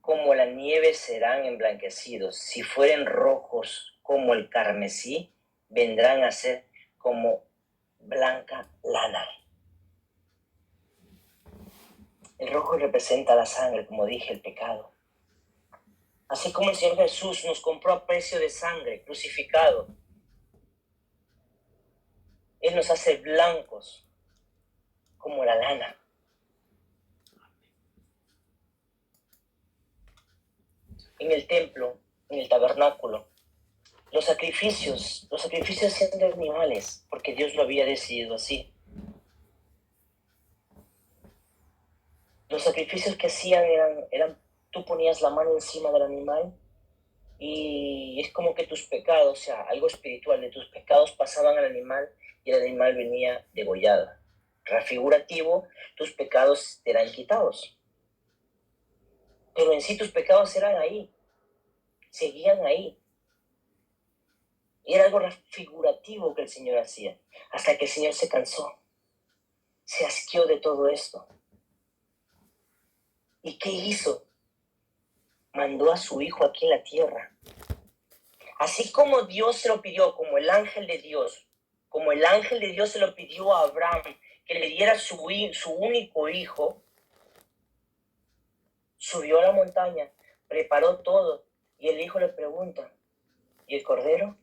como la nieve serán emblanquecidos. Si fueren rojos como el carmesí, vendrán a ser como blanca lana. El rojo representa la sangre, como dije, el pecado. Así como el Señor Jesús nos compró a precio de sangre, crucificado, Él nos hace blancos como la lana. En el templo, en el tabernáculo, los sacrificios eran de animales, porque Dios lo había decidido así. Los sacrificios que hacían eran tú ponías la mano encima del animal y es como que tus pecados, o sea, algo espiritual de tus pecados pasaban al animal y el animal venía degollado. Figurativo, tus pecados eran quitados. Pero en sí tus pecados eran ahí, seguían ahí. Y era algo figurativo que el Señor hacía, hasta que el Señor se cansó, se asqueó de todo esto. ¿Y qué hizo? Mandó a su Hijo aquí en la tierra. Así como Dios se lo pidió, como el ángel de Dios se lo pidió a Abraham, que le diera su único hijo, subió a la montaña, preparó todo, y el hijo le pregunta, ¿y el cordero?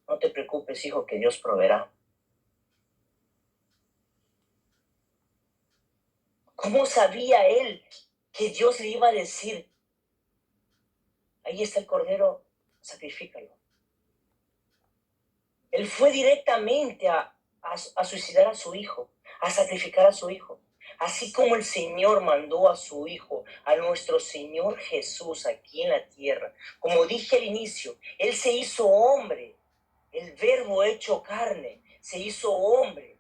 No te preocupes, hijo, que Dios proveerá. ¿Cómo sabía él que Dios le iba a decir, ahí está el cordero, sacrifícalo? Él fue directamente a suicidar a su hijo, a sacrificar a su hijo. Así como el Señor mandó a su Hijo, a nuestro Señor Jesús aquí en la tierra. Como dije al inicio, Él se hizo hombre. El Verbo hecho carne se hizo hombre.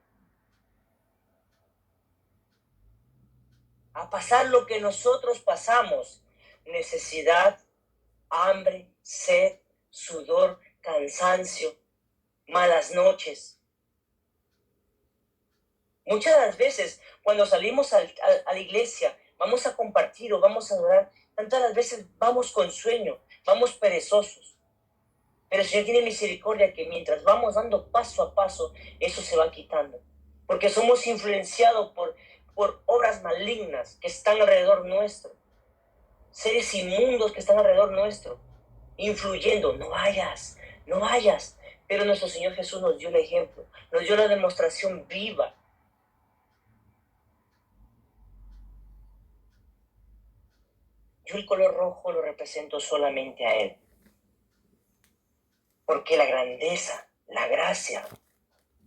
A pasar lo que nosotros pasamos. Necesidad, hambre, sed, sudor, cansancio, malas noches. Muchas de las veces, cuando salimos a la iglesia, vamos a compartir o vamos a adorar, tantas las veces vamos con sueño, vamos perezosos. Pero el Señor tiene misericordia que mientras vamos dando paso a paso, eso se va quitando. Porque somos influenciados por obras malignas que están alrededor nuestro. Seres inmundos que están alrededor nuestro, influyendo. No vayas. Pero nuestro Señor Jesús nos dio el ejemplo, nos dio la demostración viva. Yo el color rojo lo represento solamente a Él. porque la grandeza, la gracia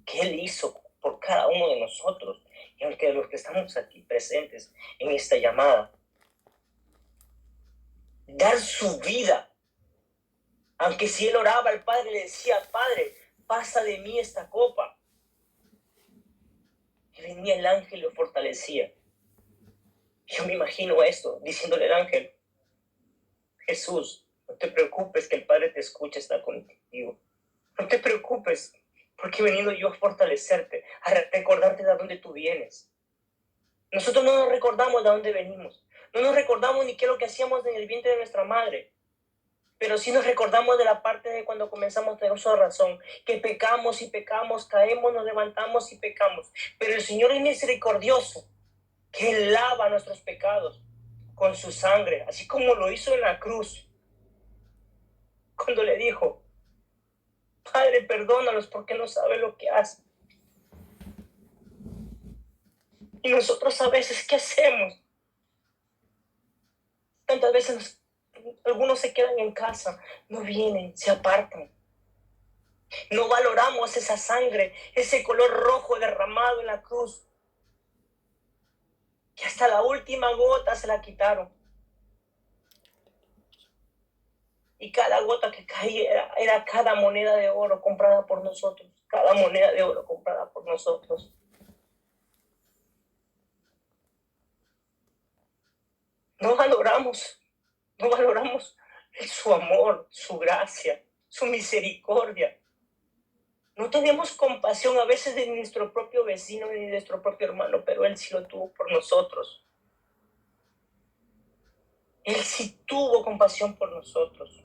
que Él hizo por cada uno de nosotros, y aunque de los que estamos aquí presentes en esta llamada, dar su vida, aunque si Él oraba al Padre, le decía, Padre, pasa de mí esta copa, y venía el ángel y lo fortalecía. Yo me imagino esto, diciéndole al ángel, Jesús, no te preocupes que el Padre te escucha, está contigo. No te preocupes, porque he venido yo a fortalecerte, a recordarte de dónde tú vienes. Nosotros no nos recordamos de dónde venimos. No nos recordamos ni qué es lo que hacíamos en el vientre de nuestra madre. Pero sí nos recordamos de la parte de cuando comenzamos a tener uso de razón, que pecamos y pecamos, caemos, nos levantamos y pecamos. Pero el Señor es misericordioso, que Él lava nuestros pecados con su sangre, así como lo hizo en la cruz. Cuando le dijo, Padre, perdónalos porque no saben lo que hacen. Y nosotros a veces, ¿qué hacemos? Tantas veces algunos se quedan en casa, no vienen, se apartan. No valoramos esa sangre, ese color rojo derramado en la cruz, que hasta la última gota se la quitaron. Y cada gota que caía era cada moneda de oro comprada por nosotros, cada moneda de oro comprada por nosotros. No valoramos su amor, su gracia, su misericordia. No tenemos compasión a veces de nuestro propio vecino ni de nuestro propio hermano, pero Él sí lo tuvo por nosotros. Él sí tuvo compasión por nosotros.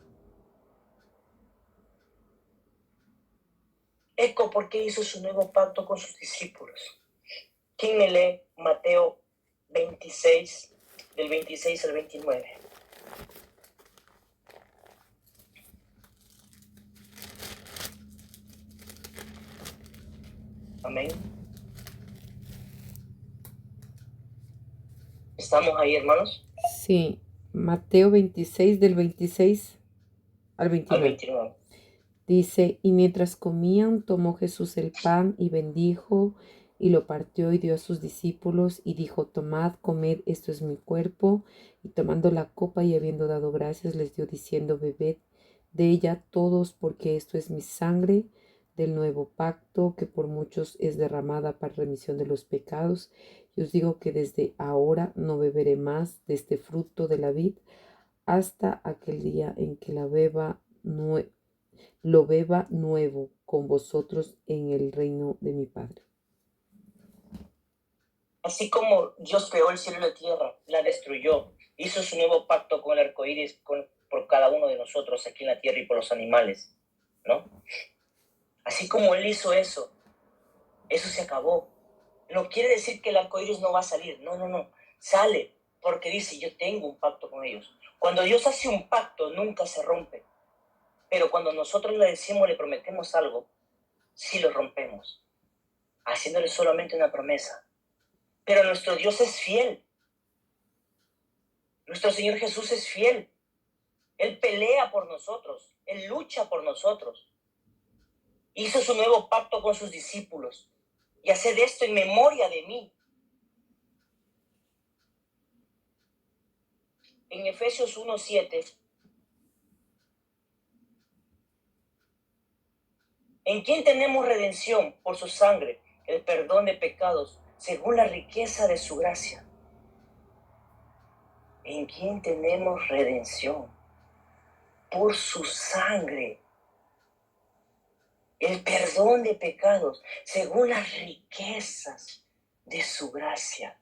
Eco, ¿por qué hizo su nuevo pacto con sus discípulos? ¿Quién me lee Mateo 26, del 26 al 29? Amén. ¿Estamos ahí, hermanos? Sí, Mateo 26 del 26 al 29. Al 29. Dice, y mientras comían, tomó Jesús el pan y bendijo y lo partió y dio a sus discípulos y dijo, tomad, comed, esto es mi cuerpo. Y tomando la copa y habiendo dado gracias, les dio diciendo, bebed de ella todos, porque esto es mi sangre del nuevo pacto, que por muchos es derramada para remisión de los pecados. Y os digo que desde ahora no beberé más de este fruto de la vid hasta aquel día en que lo beba nuevo con vosotros en el reino de mi Padre. Así como Dios creó el cielo y la tierra, la destruyó, hizo su nuevo pacto con el arco iris por cada uno de nosotros aquí en la tierra y por los animales, ¿no? Así como Él hizo eso se acabó. No quiere decir que el arco iris no va a salir, no, sale, porque dice, yo tengo un pacto con ellos. Cuando Dios hace un pacto, nunca se rompe, pero cuando nosotros le decimos, le prometemos algo, sí lo rompemos, haciéndole solamente una promesa. Pero nuestro Dios es fiel. Nuestro Señor Jesús es fiel. Él pelea por nosotros. Él lucha por nosotros. Hizo su nuevo pacto con sus discípulos. Y haced esto en memoria de mí. En Efesios 1:7. En quien tenemos redención por su sangre, el perdón de pecados, según la riqueza de su gracia. En quien tenemos redención por su sangre, el perdón de pecados, según las riquezas de su gracia.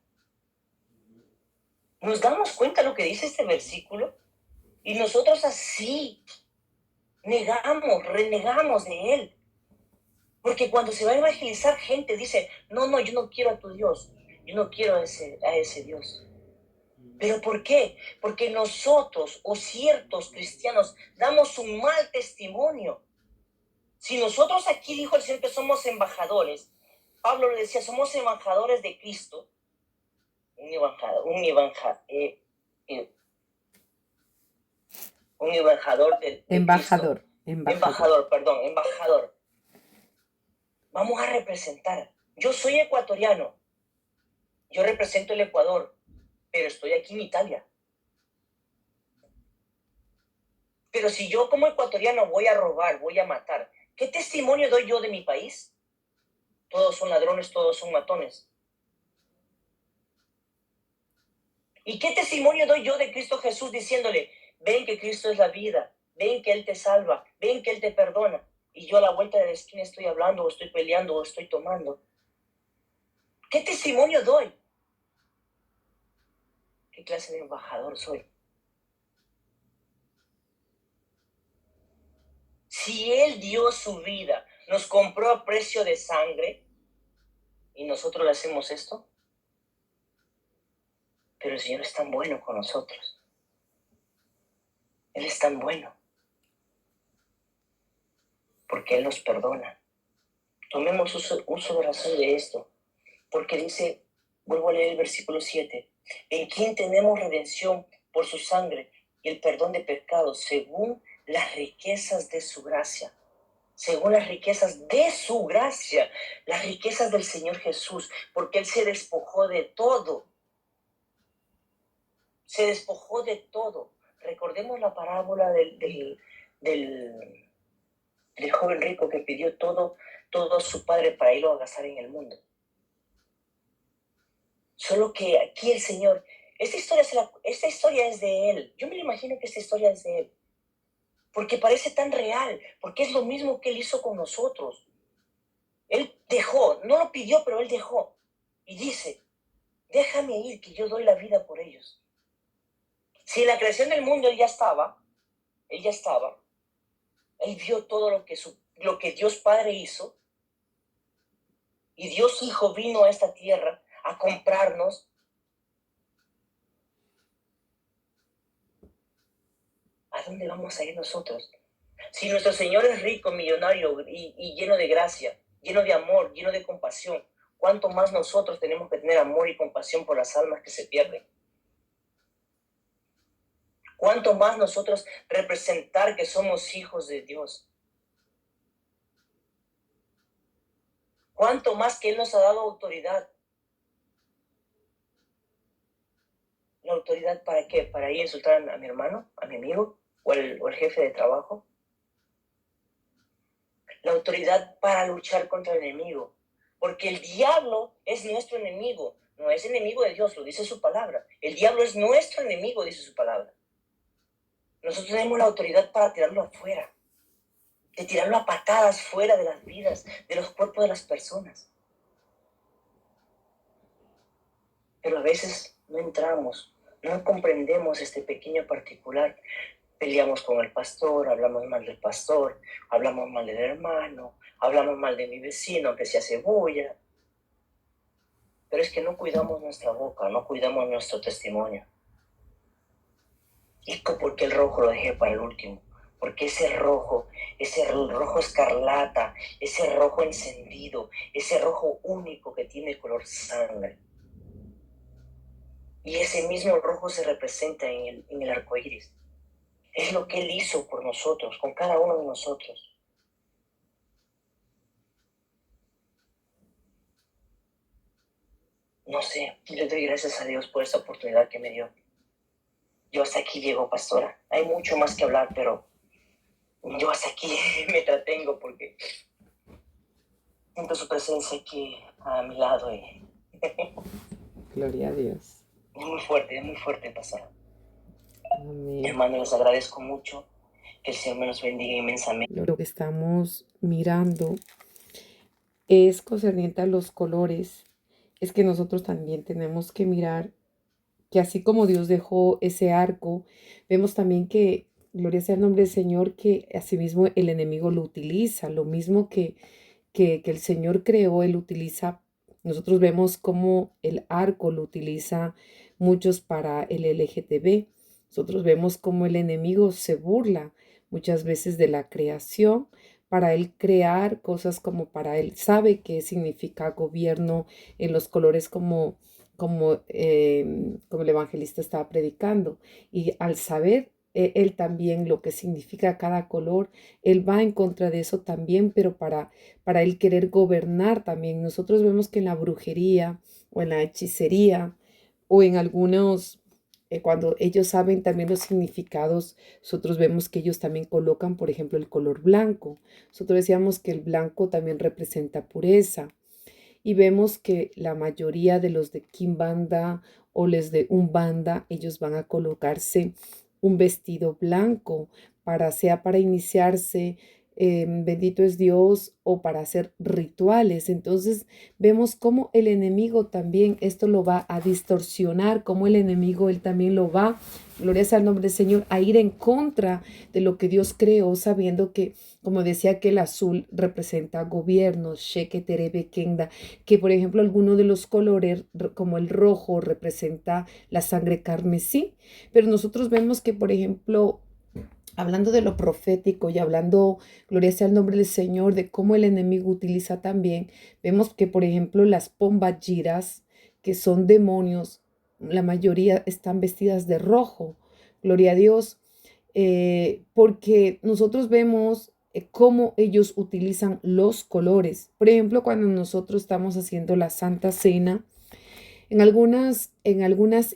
¿Nos damos cuenta lo que dice este versículo? Y nosotros así renegamos de Él. Porque cuando se va a evangelizar gente dice, no, yo no quiero a tu Dios, yo no quiero a ese Dios. ¿Pero por qué? Porque nosotros o ciertos cristianos damos un mal testimonio. Si nosotros aquí dijo el Señor que somos embajadores, Pablo le decía, somos embajadores de Cristo. Un embajador de Embajador. Cristo. embajador. Vamos a representar. Yo soy ecuatoriano. Yo represento el Ecuador, pero estoy aquí en Italia. Pero si yo como ecuatoriano voy a robar, voy a matar, ¿qué testimonio doy yo de mi país? Todos son ladrones, todos son matones. ¿Y qué testimonio doy yo de Cristo Jesús diciéndole, ven que Cristo es la vida, ven que Él te salva, ven que Él te perdona? Y yo a la vuelta de la esquina estoy hablando, o estoy peleando, o estoy tomando. ¿Qué testimonio doy? ¿Qué clase de embajador soy? Si Él dio su vida, nos compró a precio de sangre, y nosotros le hacemos esto, pero el Señor es tan bueno con nosotros. Él es tan bueno, porque Él nos perdona. Tomemos uso de razón de esto, porque dice, vuelvo a leer el versículo 7, en quien tenemos redención por su sangre y el perdón de pecados, según las riquezas de su gracia. Según las riquezas de su gracia, las riquezas del Señor Jesús, porque Él se despojó de todo. Se despojó de todo. Recordemos la parábola del joven rico que pidió todo a su padre para irlo a gastar en el mundo. Solo que aquí el Señor, esta historia es de Él. Yo me imagino que esta historia es de Él. Porque parece tan real, porque es lo mismo que Él hizo con nosotros. Él dejó, no lo pidió, pero Él dejó. Y dice, déjame ir, que yo doy la vida por ellos. Si en la creación del mundo Él ya estaba, Él vio todo lo que Dios Padre hizo, y Dios Hijo vino a esta tierra a comprarnos. ¿A dónde vamos a ir nosotros? Si nuestro Señor es rico, millonario y lleno de gracia, lleno de amor, lleno de compasión, ¿cuánto más nosotros tenemos que tener amor y compasión por las almas que se pierden? ¿Cuánto más nosotros representar que somos hijos de Dios? ¿Cuánto más que Él nos ha dado autoridad? ¿La autoridad para qué? ¿Para ir a insultar a mi hermano, a mi amigo o el jefe de trabajo? La autoridad para luchar contra el enemigo. Porque el diablo es nuestro enemigo, no es enemigo de Dios, lo dice su palabra. El diablo es nuestro enemigo, dice su palabra. Nosotros tenemos la autoridad para tirarlo afuera, de tirarlo a patadas fuera de las vidas, de los cuerpos de las personas. Pero a veces no entramos, no comprendemos este pequeño particular. Peleamos con el pastor, hablamos mal del pastor, hablamos mal del hermano, hablamos mal de mi vecino que se hace bulla. Pero es que no cuidamos nuestra boca, no cuidamos nuestro testimonio. ¿Y por qué el rojo lo dejé para el último? Porque ese rojo escarlata, ese rojo encendido, ese rojo único que tiene color sangre. Y ese mismo rojo se representa en el arco iris. Es lo que Él hizo por nosotros, con cada uno de nosotros. No sé, le doy gracias a Dios por esta oportunidad que me dio. Yo hasta aquí llego, pastora. Hay mucho más que hablar, pero yo hasta aquí me entretengo porque siento su presencia aquí a mi lado. Gloria a Dios. Es muy fuerte, pastora. Amén. Hermano, les agradezco mucho. Que el Señor me los bendiga inmensamente. Lo que estamos mirando es concerniente a los colores. Es que nosotros también tenemos que mirar que así como Dios dejó ese arco, vemos también que, gloria sea el nombre del Señor, que asimismo el enemigo lo utiliza, lo mismo que el Señor creó, Él utiliza. Nosotros vemos cómo el arco lo utiliza muchos para el LGTB. Nosotros vemos cómo el enemigo se burla muchas veces de la creación para él crear cosas como para él. Sabe qué significa gobierno en los colores como el evangelista estaba predicando. Y al saber Él también lo que significa cada color, Él va en contra de eso también, pero para Él querer gobernar también. Nosotros vemos que en la brujería o en la hechicería o en algunos, cuando ellos saben también los significados, nosotros vemos que ellos también colocan, por ejemplo, el color blanco. Nosotros decíamos que el blanco también representa pureza. Y vemos que la mayoría de los de Kimbanda o les de Umbanda, ellos van a colocarse un vestido blanco, sea para iniciarse, bendito es Dios, o para hacer rituales. Entonces vemos cómo el enemigo también esto lo va a distorsionar, cómo el enemigo él también lo va, gloria sea al nombre del Señor, a ir en contra de lo que Dios creó, sabiendo que, como decía, que el azul representa gobierno, Sheke Terebe Kenda, que por ejemplo alguno de los colores, como el rojo, representa la sangre carmesí, pero nosotros vemos que, por ejemplo, hablando de lo profético y hablando, gloria sea el nombre del Señor, de cómo el enemigo utiliza también, vemos que, por ejemplo, las pombagiras, que son demonios, la mayoría están vestidas de rojo, gloria a Dios, porque nosotros vemos cómo ellos utilizan los colores. Por ejemplo, cuando nosotros estamos haciendo la Santa Cena, en algunas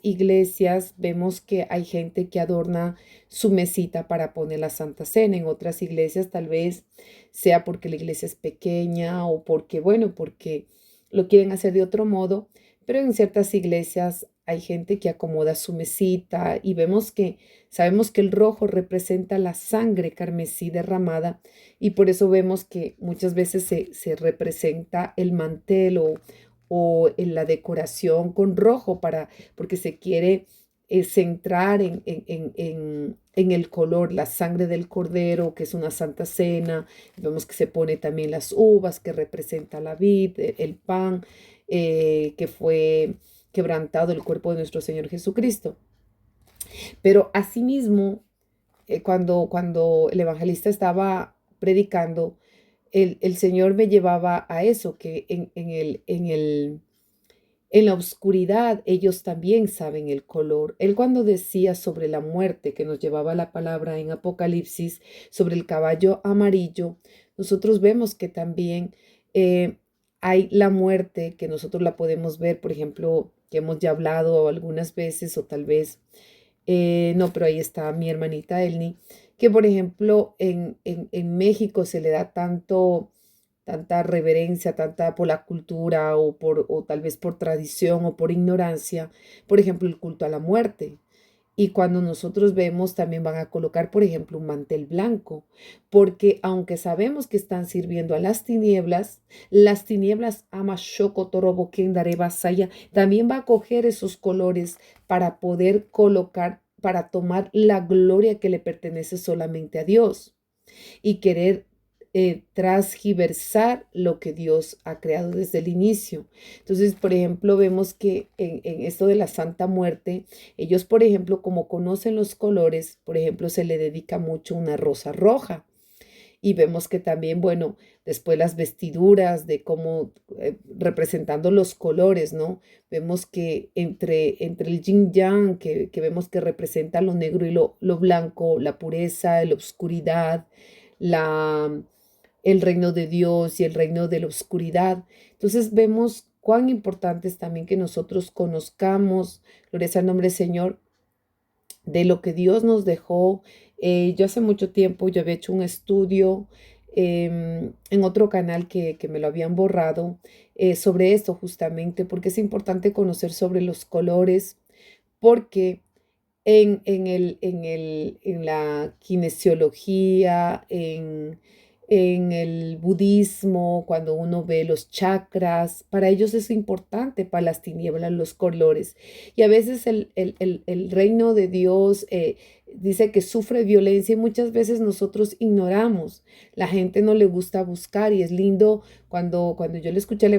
iglesias vemos que hay gente que adorna su mesita para poner la Santa Cena. En otras iglesias tal vez sea porque la iglesia es pequeña o porque, bueno, porque lo quieren hacer de otro modo. Pero en ciertas iglesias hay gente que acomoda su mesita y sabemos que el rojo representa la sangre carmesí derramada y por eso vemos que muchas veces se representa el mantel o en la decoración con rojo porque se quiere centrar en el color, la sangre del cordero, que es una santa cena. Vemos que se pone también las uvas, que representa la vid, el pan, que fue quebrantado el cuerpo de nuestro Señor Jesucristo. Pero asimismo, cuando el evangelista estaba predicando, el Señor me llevaba a eso, que en la oscuridad ellos también saben el color. Él cuando decía sobre la muerte, que nos llevaba la palabra en Apocalipsis, sobre el caballo amarillo, nosotros vemos que también hay la muerte, que nosotros la podemos ver, por ejemplo, que hemos ya hablado algunas veces, o tal vez, no, pero ahí está mi hermanita Elni, que por ejemplo en México se le da tanta reverencia, tanta por la cultura o tal vez por tradición o por ignorancia, por ejemplo, el culto a la muerte. Y cuando nosotros vemos, también van a colocar, por ejemplo, un mantel blanco, porque aunque sabemos que están sirviendo a las tinieblas ama shoko torobo kendare basaya, también va a coger esos colores para poder colocar, para tomar la gloria que le pertenece solamente a Dios y querer transgiversar lo que Dios ha creado desde el inicio. Entonces, por ejemplo, vemos que en esto de la Santa Muerte, ellos, por ejemplo, como conocen los colores, por ejemplo, se le dedica mucho una rosa roja. Y vemos que también, bueno, después las vestiduras de cómo, representando los colores, ¿no? Vemos que entre el yin yang, que vemos que representa lo negro y lo blanco, la pureza, la oscuridad, la, el reino de Dios y el reino de la oscuridad. Entonces vemos cuán importante es también que nosotros conozcamos, gloria sea el nombre del Señor, de lo que Dios nos dejó. Yo hace mucho tiempo yo había hecho un estudio en otro canal que me lo habían borrado sobre esto justamente, porque es importante conocer sobre los colores, porque en la kinesiología, en el budismo, cuando uno ve los chakras, para ellos es importante, para las tinieblas, los colores. Y a veces el reino de Dios dice que sufre violencia y muchas veces nosotros ignoramos. La gente no le gusta buscar y es lindo cuando yo le escuché al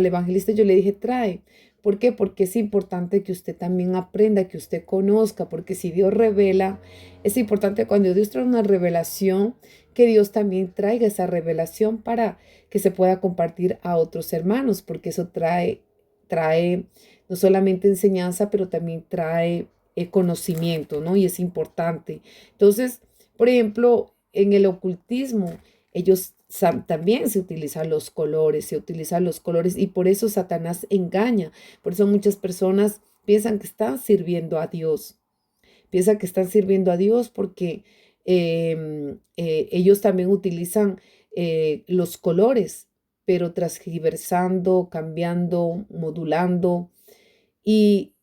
evangelista, yo le dije, trae. ¿Por qué? Porque es importante que usted también aprenda, que usted conozca, porque si Dios revela, es importante cuando Dios trae una revelación, que Dios también traiga esa revelación para que se pueda compartir a otros hermanos, porque eso trae no solamente enseñanza, pero también trae conocimiento, ¿no? Y es importante. Entonces, por ejemplo, en el ocultismo, ellos también se utilizan los colores y por eso Satanás engaña. Por eso muchas personas piensan que están sirviendo a Dios. Piensan que están sirviendo a Dios porque ellos también utilizan los colores, pero transgiversando, cambiando, modulando. Y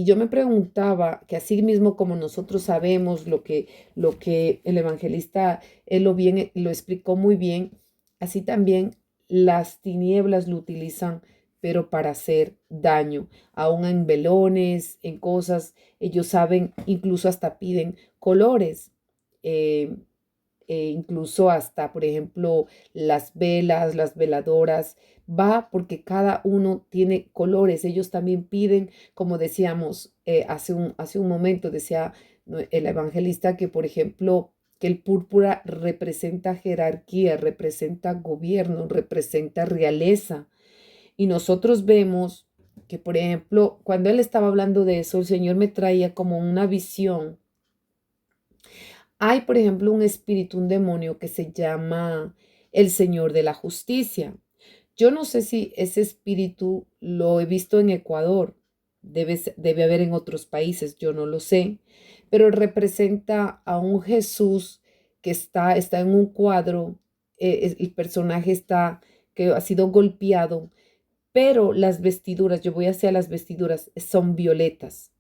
yo me preguntaba que así mismo como nosotros sabemos lo que el evangelista, él lo explicó muy bien, así también las tinieblas lo utilizan, pero para hacer daño, aún en velones, en cosas, ellos saben, incluso hasta piden colores. eh, Incluso hasta, por ejemplo, las velas, las veladoras, va porque cada uno tiene colores. Ellos también piden, como decíamos hace un momento, decía el evangelista que, por ejemplo, que el púrpura representa jerarquía, representa gobierno, representa realeza. Y nosotros vemos que, por ejemplo, cuando él estaba hablando de eso, el Señor me traía como una visión. Hay, por ejemplo, un espíritu, un demonio que se llama el Señor de la Justicia. Yo no sé si ese espíritu lo he visto en Ecuador, debe haber en otros países, yo no lo sé, pero representa a un Jesús que está en un cuadro, el personaje está, que ha sido golpeado, pero las vestiduras, yo voy hacia las vestiduras, son violetas.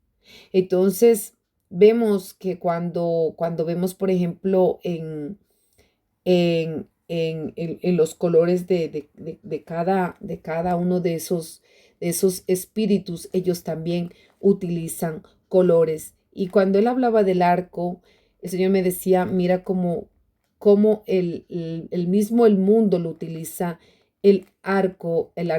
Entonces, vemos que cuando vemos, por ejemplo, en los colores de cada uno de esos espíritus, ellos también utilizan colores. Y cuando él hablaba del arco, el Señor me decía, mira cómo el mismo el mundo lo utiliza el arco, el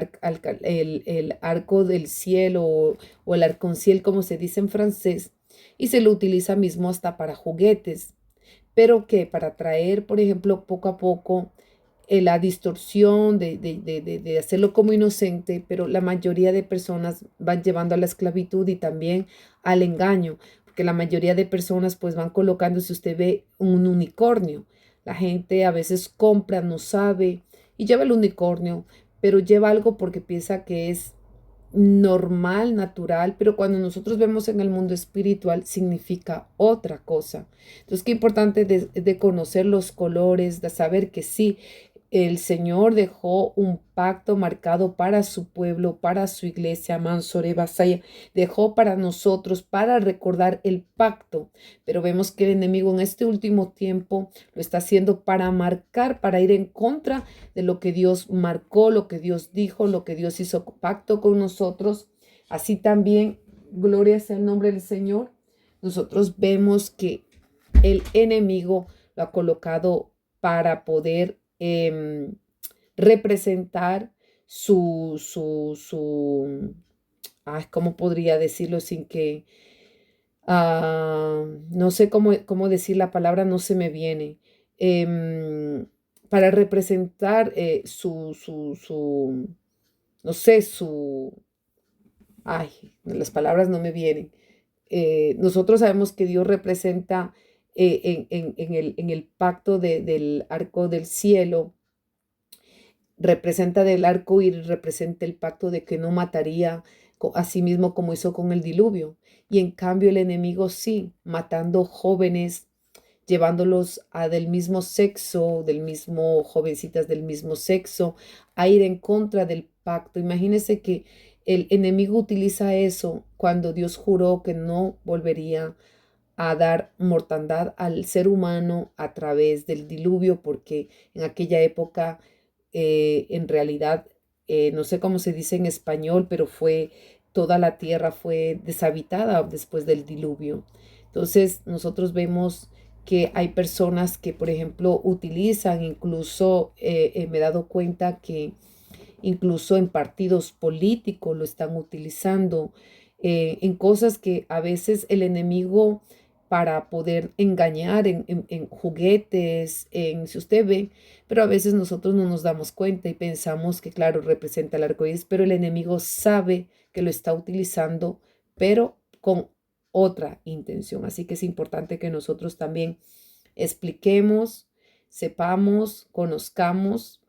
arco del cielo o el arconciel, como se dice en francés, y se lo utiliza mismo hasta para juguetes, pero que para traer, por ejemplo, poco a poco la distorsión de hacerlo como inocente, pero la mayoría de personas van llevando a la esclavitud y también al engaño, porque la mayoría de personas pues van colocando, si usted ve un unicornio, la gente a veces compra, no sabe y lleva el unicornio, pero lleva algo porque piensa que es normal, natural, pero cuando nosotros vemos en el mundo espiritual significa otra cosa. Entonces, qué importante de conocer los colores, de saber que sí, el Señor dejó un pacto marcado para su pueblo, para su iglesia, Mansore Basaya, dejó para nosotros, para recordar el pacto. Pero vemos que el enemigo en este último tiempo lo está haciendo para marcar, para ir en contra de lo que Dios marcó, lo que Dios dijo, lo que Dios hizo pacto con nosotros. Así también, gloria sea el nombre del Señor, nosotros vemos que el enemigo lo ha colocado para poder representar ¿cómo podría decirlo sin que, no sé cómo decir la palabra, no se me viene, para representar no sé, las palabras no me vienen. Nosotros sabemos que Dios representa en el pacto del arco del cielo, representa del arco iris, representa el pacto de que no mataría así mismo como hizo con el diluvio. Y en cambio el enemigo sí, matando jóvenes, llevándolos a del mismo sexo, jovencitas del mismo sexo, a ir en contra del pacto. Imagínense que el enemigo utiliza eso cuando Dios juró que no volvería a dar mortandad al ser humano a través del diluvio, porque en aquella época, en realidad, no sé cómo se dice en español, pero toda la tierra fue deshabitada después del diluvio. Entonces, nosotros vemos que hay personas que, por ejemplo, utilizan, incluso me he dado cuenta que incluso en partidos políticos lo están utilizando, en cosas que a veces el enemigo para poder engañar en juguetes, si usted ve, pero a veces nosotros no nos damos cuenta y pensamos que, claro, representa el arco iris, pero el enemigo sabe que lo está utilizando, pero con otra intención. Así que es importante que nosotros también expliquemos, sepamos, conozcamos.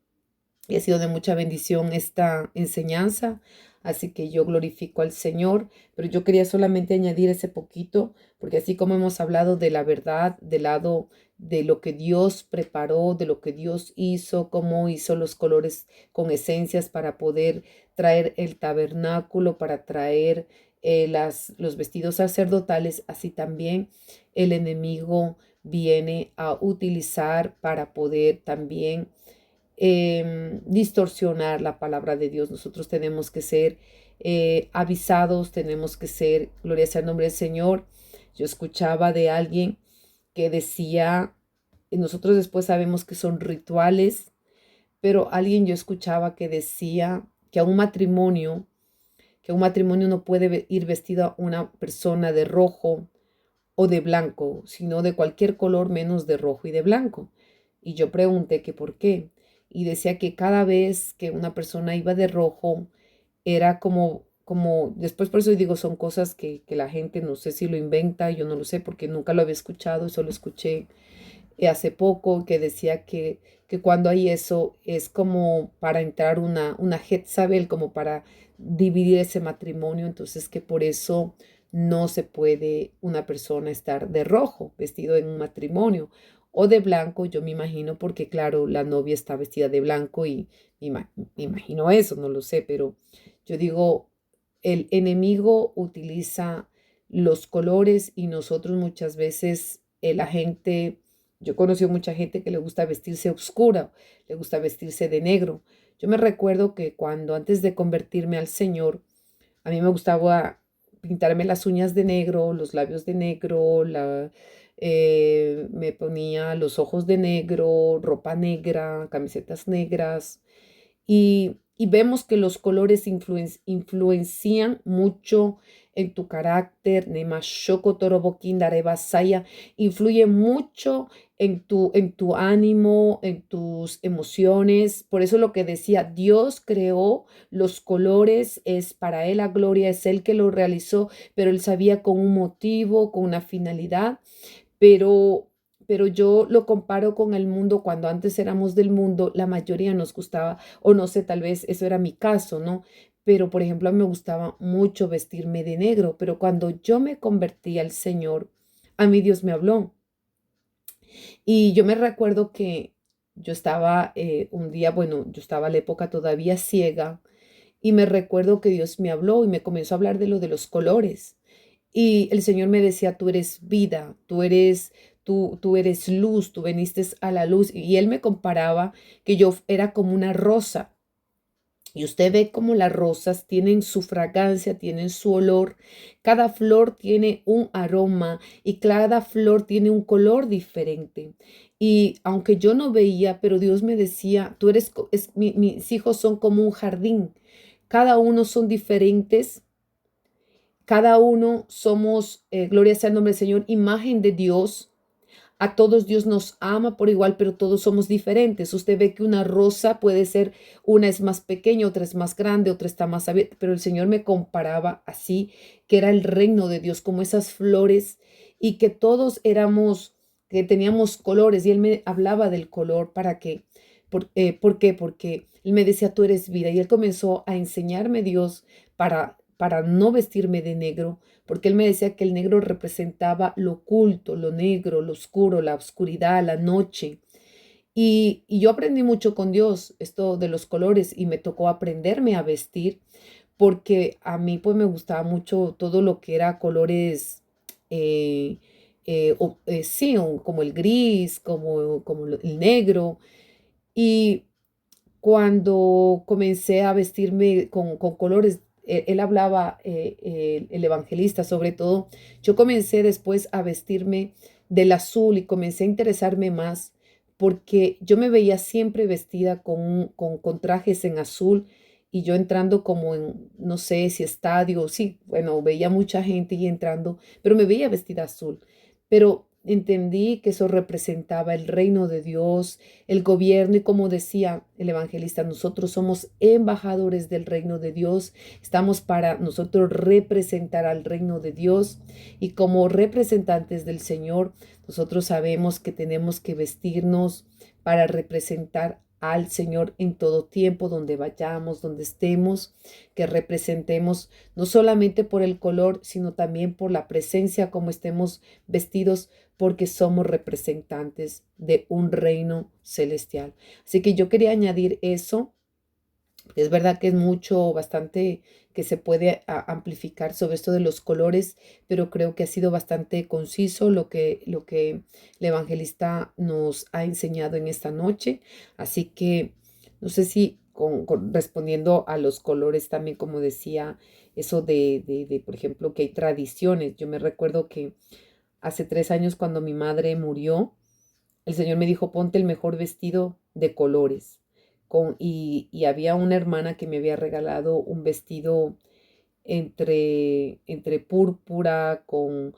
Y ha sido de mucha bendición esta enseñanza. Así que yo glorifico al Señor, pero yo quería solamente añadir ese poquito, porque así como hemos hablado de la verdad, del lado de lo que Dios preparó, de lo que Dios hizo, cómo hizo los colores con esencias para poder traer el tabernáculo, para traer los vestidos sacerdotales, así también el enemigo viene a utilizar para poder también distorsionar la palabra de Dios. Nosotros tenemos que ser avisados, tenemos que ser, gloria sea el nombre del Señor. Yo escuchaba de alguien que decía, y nosotros después sabemos que son rituales, pero alguien yo escuchaba que decía que a un matrimonio no puede ir vestida una persona de rojo o de blanco, sino de cualquier color menos de rojo y de blanco. Y yo pregunté que por qué. Y decía que cada vez que una persona iba de rojo, era después por eso digo, son cosas que la gente no sé si lo inventa, yo no lo sé porque nunca lo había escuchado, eso lo escuché hace poco, que decía que cuando hay eso es como para entrar una Jezabel, como para dividir ese matrimonio, entonces que por eso no se puede una persona estar de rojo, vestido en un matrimonio, o de blanco, yo me imagino, porque claro, la novia está vestida de blanco y me imagino eso, no lo sé, pero yo digo, el enemigo utiliza los colores y nosotros muchas veces, la gente, yo conocí mucha gente que le gusta vestirse oscura, le gusta vestirse de negro. Yo me recuerdo que cuando antes de convertirme al Señor, a mí me gustaba pintarme las uñas de negro, los labios de negro, me ponía los ojos de negro, ropa negra, camisetas negras. Y vemos que los colores influencian mucho en tu carácter. Nemashoko torobokin darebasaya, influye mucho en tu ánimo, en tus emociones. Por eso lo que decía, Dios creó los colores, es para Él la gloria, es Él que lo realizó, pero Él sabía con un motivo, con una finalidad. Pero yo lo comparo con el mundo. Cuando antes éramos del mundo, la mayoría nos gustaba, o no sé, tal vez eso era mi caso, ¿no? Pero, por ejemplo, a mí me gustaba mucho vestirme de negro, pero cuando yo me convertí al Señor, a mí Dios me habló. Y yo me recuerdo que yo estaba un día, bueno, yo estaba a la época todavía ciega, y me recuerdo que Dios me habló y me comenzó a hablar de lo de los colores. Y el Señor me decía, tú eres vida, tú eres luz, tú viniste a la luz. Y Él me comparaba que yo era como una rosa. Y usted ve cómo las rosas tienen su fragancia, tienen su olor. Cada flor tiene un aroma y cada flor tiene un color diferente. Y aunque yo no veía, pero Dios me decía, tú eres, mis hijos son como un jardín. Cada uno son diferentes, cada uno somos, gloria sea el nombre del Señor, imagen de Dios. A todos Dios nos ama por igual, pero todos somos diferentes. Usted ve que una rosa puede ser, una es más pequeña, otra es más grande, otra está más abierta, pero el Señor me comparaba así, que era el reino de Dios, como esas flores, y que todos éramos, que teníamos colores, y Él me hablaba del color para que, ¿por qué? Porque Él me decía, tú eres vida, y Él comenzó a enseñarme Dios para no vestirme de negro, porque Él me decía que el negro representaba lo oculto, lo negro, lo oscuro, la oscuridad, la noche. Y yo aprendí mucho con Dios esto de los colores y me tocó aprenderme a vestir porque a mí pues me gustaba mucho todo lo que era colores, eh, sí, como el gris, como el negro. Y cuando comencé a vestirme con colores, él hablaba, el evangelista sobre todo, yo comencé después a vestirme del azul y comencé a interesarme más porque yo me veía siempre vestida con trajes en azul y yo entrando como en, no sé si estadio, sí, bueno, veía mucha gente y entrando, pero me veía vestida azul. Pero entendí que eso representaba el reino de Dios, el gobierno, y como decía el evangelista, nosotros somos embajadores del reino de Dios, estamos para nosotros representar al reino de Dios, y como representantes del Señor, nosotros sabemos que tenemos que vestirnos para representar al Señor en todo tiempo, donde vayamos, donde estemos, que representemos no solamente por el color, sino también por la presencia, como estemos vestidos, porque somos representantes de un reino celestial. Así que yo quería añadir eso. Es verdad que es mucho, bastante que se puede amplificar sobre esto de los colores, pero creo que ha sido bastante conciso lo que el evangelista nos ha enseñado en esta noche. Así que no sé si respondiendo a los colores también, como decía, eso por ejemplo, que hay tradiciones. Yo me recuerdo que hace 3 años, cuando mi madre murió, el Señor me dijo, ponte el mejor vestido de colores. Y había una hermana que me había regalado un vestido entre púrpura con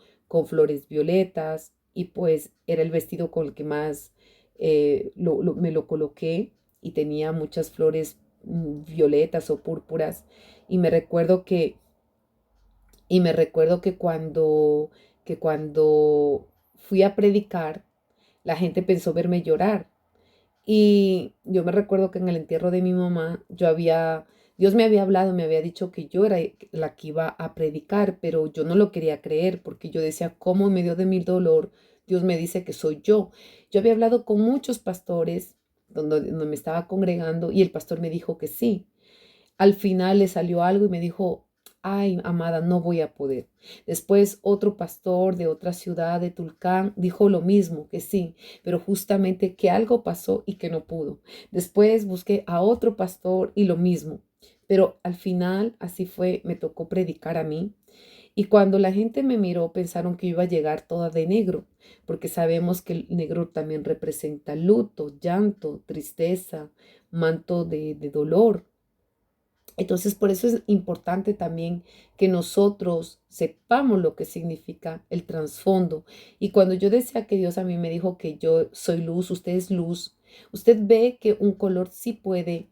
flores violetas, y pues era el vestido con el que más me lo coloqué, y tenía muchas flores violetas o púrpuras. Y me recuerdo que, y me recuerdo que cuando fui a predicar, la gente pensó verme llorar. Y yo me recuerdo que en el entierro de mi mamá, Dios me había hablado, me había dicho que yo era la que iba a predicar, pero yo no lo quería creer, porque yo decía, ¿cómo en medio de mi dolor Dios me dice que soy yo? Yo había hablado con muchos pastores donde me estaba congregando, y el pastor me dijo que sí. Al final le salió algo y me dijo, ay, amada, no voy a poder. Después otro pastor de otra ciudad, de Tulcán, dijo lo mismo, que sí, pero justamente que algo pasó y que no pudo. Después busqué a otro pastor y lo mismo. Pero al final así fue, me tocó predicar a mí. Y cuando la gente me miró, pensaron que iba a llegar toda de negro, porque sabemos que el negro también representa luto, llanto, tristeza, manto de dolor. Entonces, por eso es importante también que nosotros sepamos lo que significa el trasfondo. Y cuando yo decía que Dios a mí me dijo que yo soy luz, usted es luz, usted ve que un color sí puede,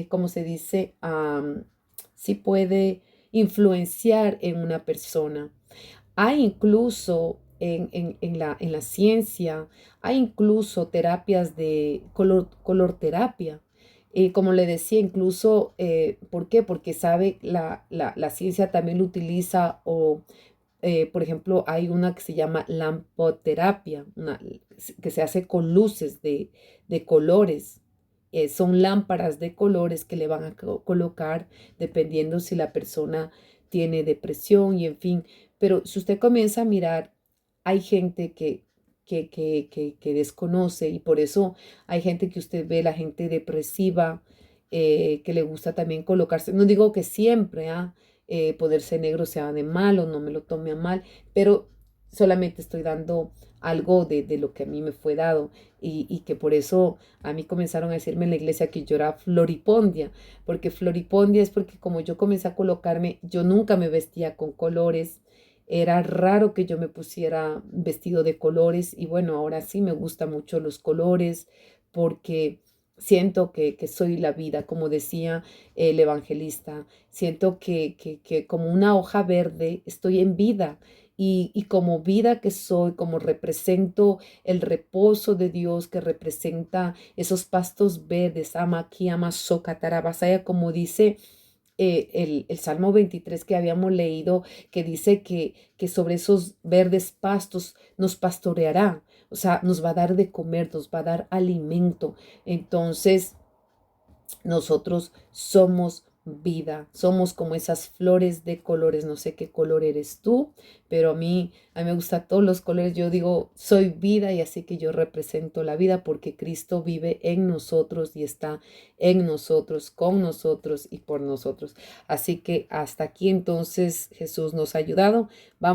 como se dice, sí puede influenciar en una persona. Hay incluso en la ciencia, hay incluso terapias de color terapia. Como le decía, incluso, ¿por qué? Porque sabe, la ciencia también lo utiliza, o, por ejemplo, hay una que se llama lampoterapia, que se hace con luces de colores. Son lámparas de colores que le van a colocar dependiendo si la persona tiene depresión, y en fin. Pero si usted comienza a mirar, hay gente que desconoce, y por eso hay gente que usted ve, la gente depresiva, que le gusta también colocarse. No digo que siempre ponerse negro sea de malo, no me lo tome a mal, pero solamente estoy dando algo de lo que a mí me fue dado, y que por eso a mí comenzaron a decirme en la iglesia que yo era floripondia, porque floripondia es porque como yo comencé a colocarme, yo nunca me vestía con colores. Era raro que yo me pusiera vestido de colores, y bueno, ahora sí me gustan mucho los colores, porque siento que soy la vida, como decía el evangelista. Siento que como una hoja verde estoy en vida, y como vida que soy, como represento el reposo de Dios, que representa esos pastos verdes, ama aquí, ama soca, tarabasaya, como dice el Salmo 23 que habíamos leído, que dice que sobre esos verdes pastos nos pastoreará, o sea, nos va a dar de comer, nos va a dar alimento. Entonces, nosotros somos vida, somos como esas flores de colores. No sé qué color eres tú, pero a mí me gustan todos los colores. Yo digo, soy vida, y así que yo represento la vida, porque Cristo vive en nosotros y está en nosotros, con nosotros y por nosotros. Así que hasta aquí entonces Jesús nos ha ayudado. Vamos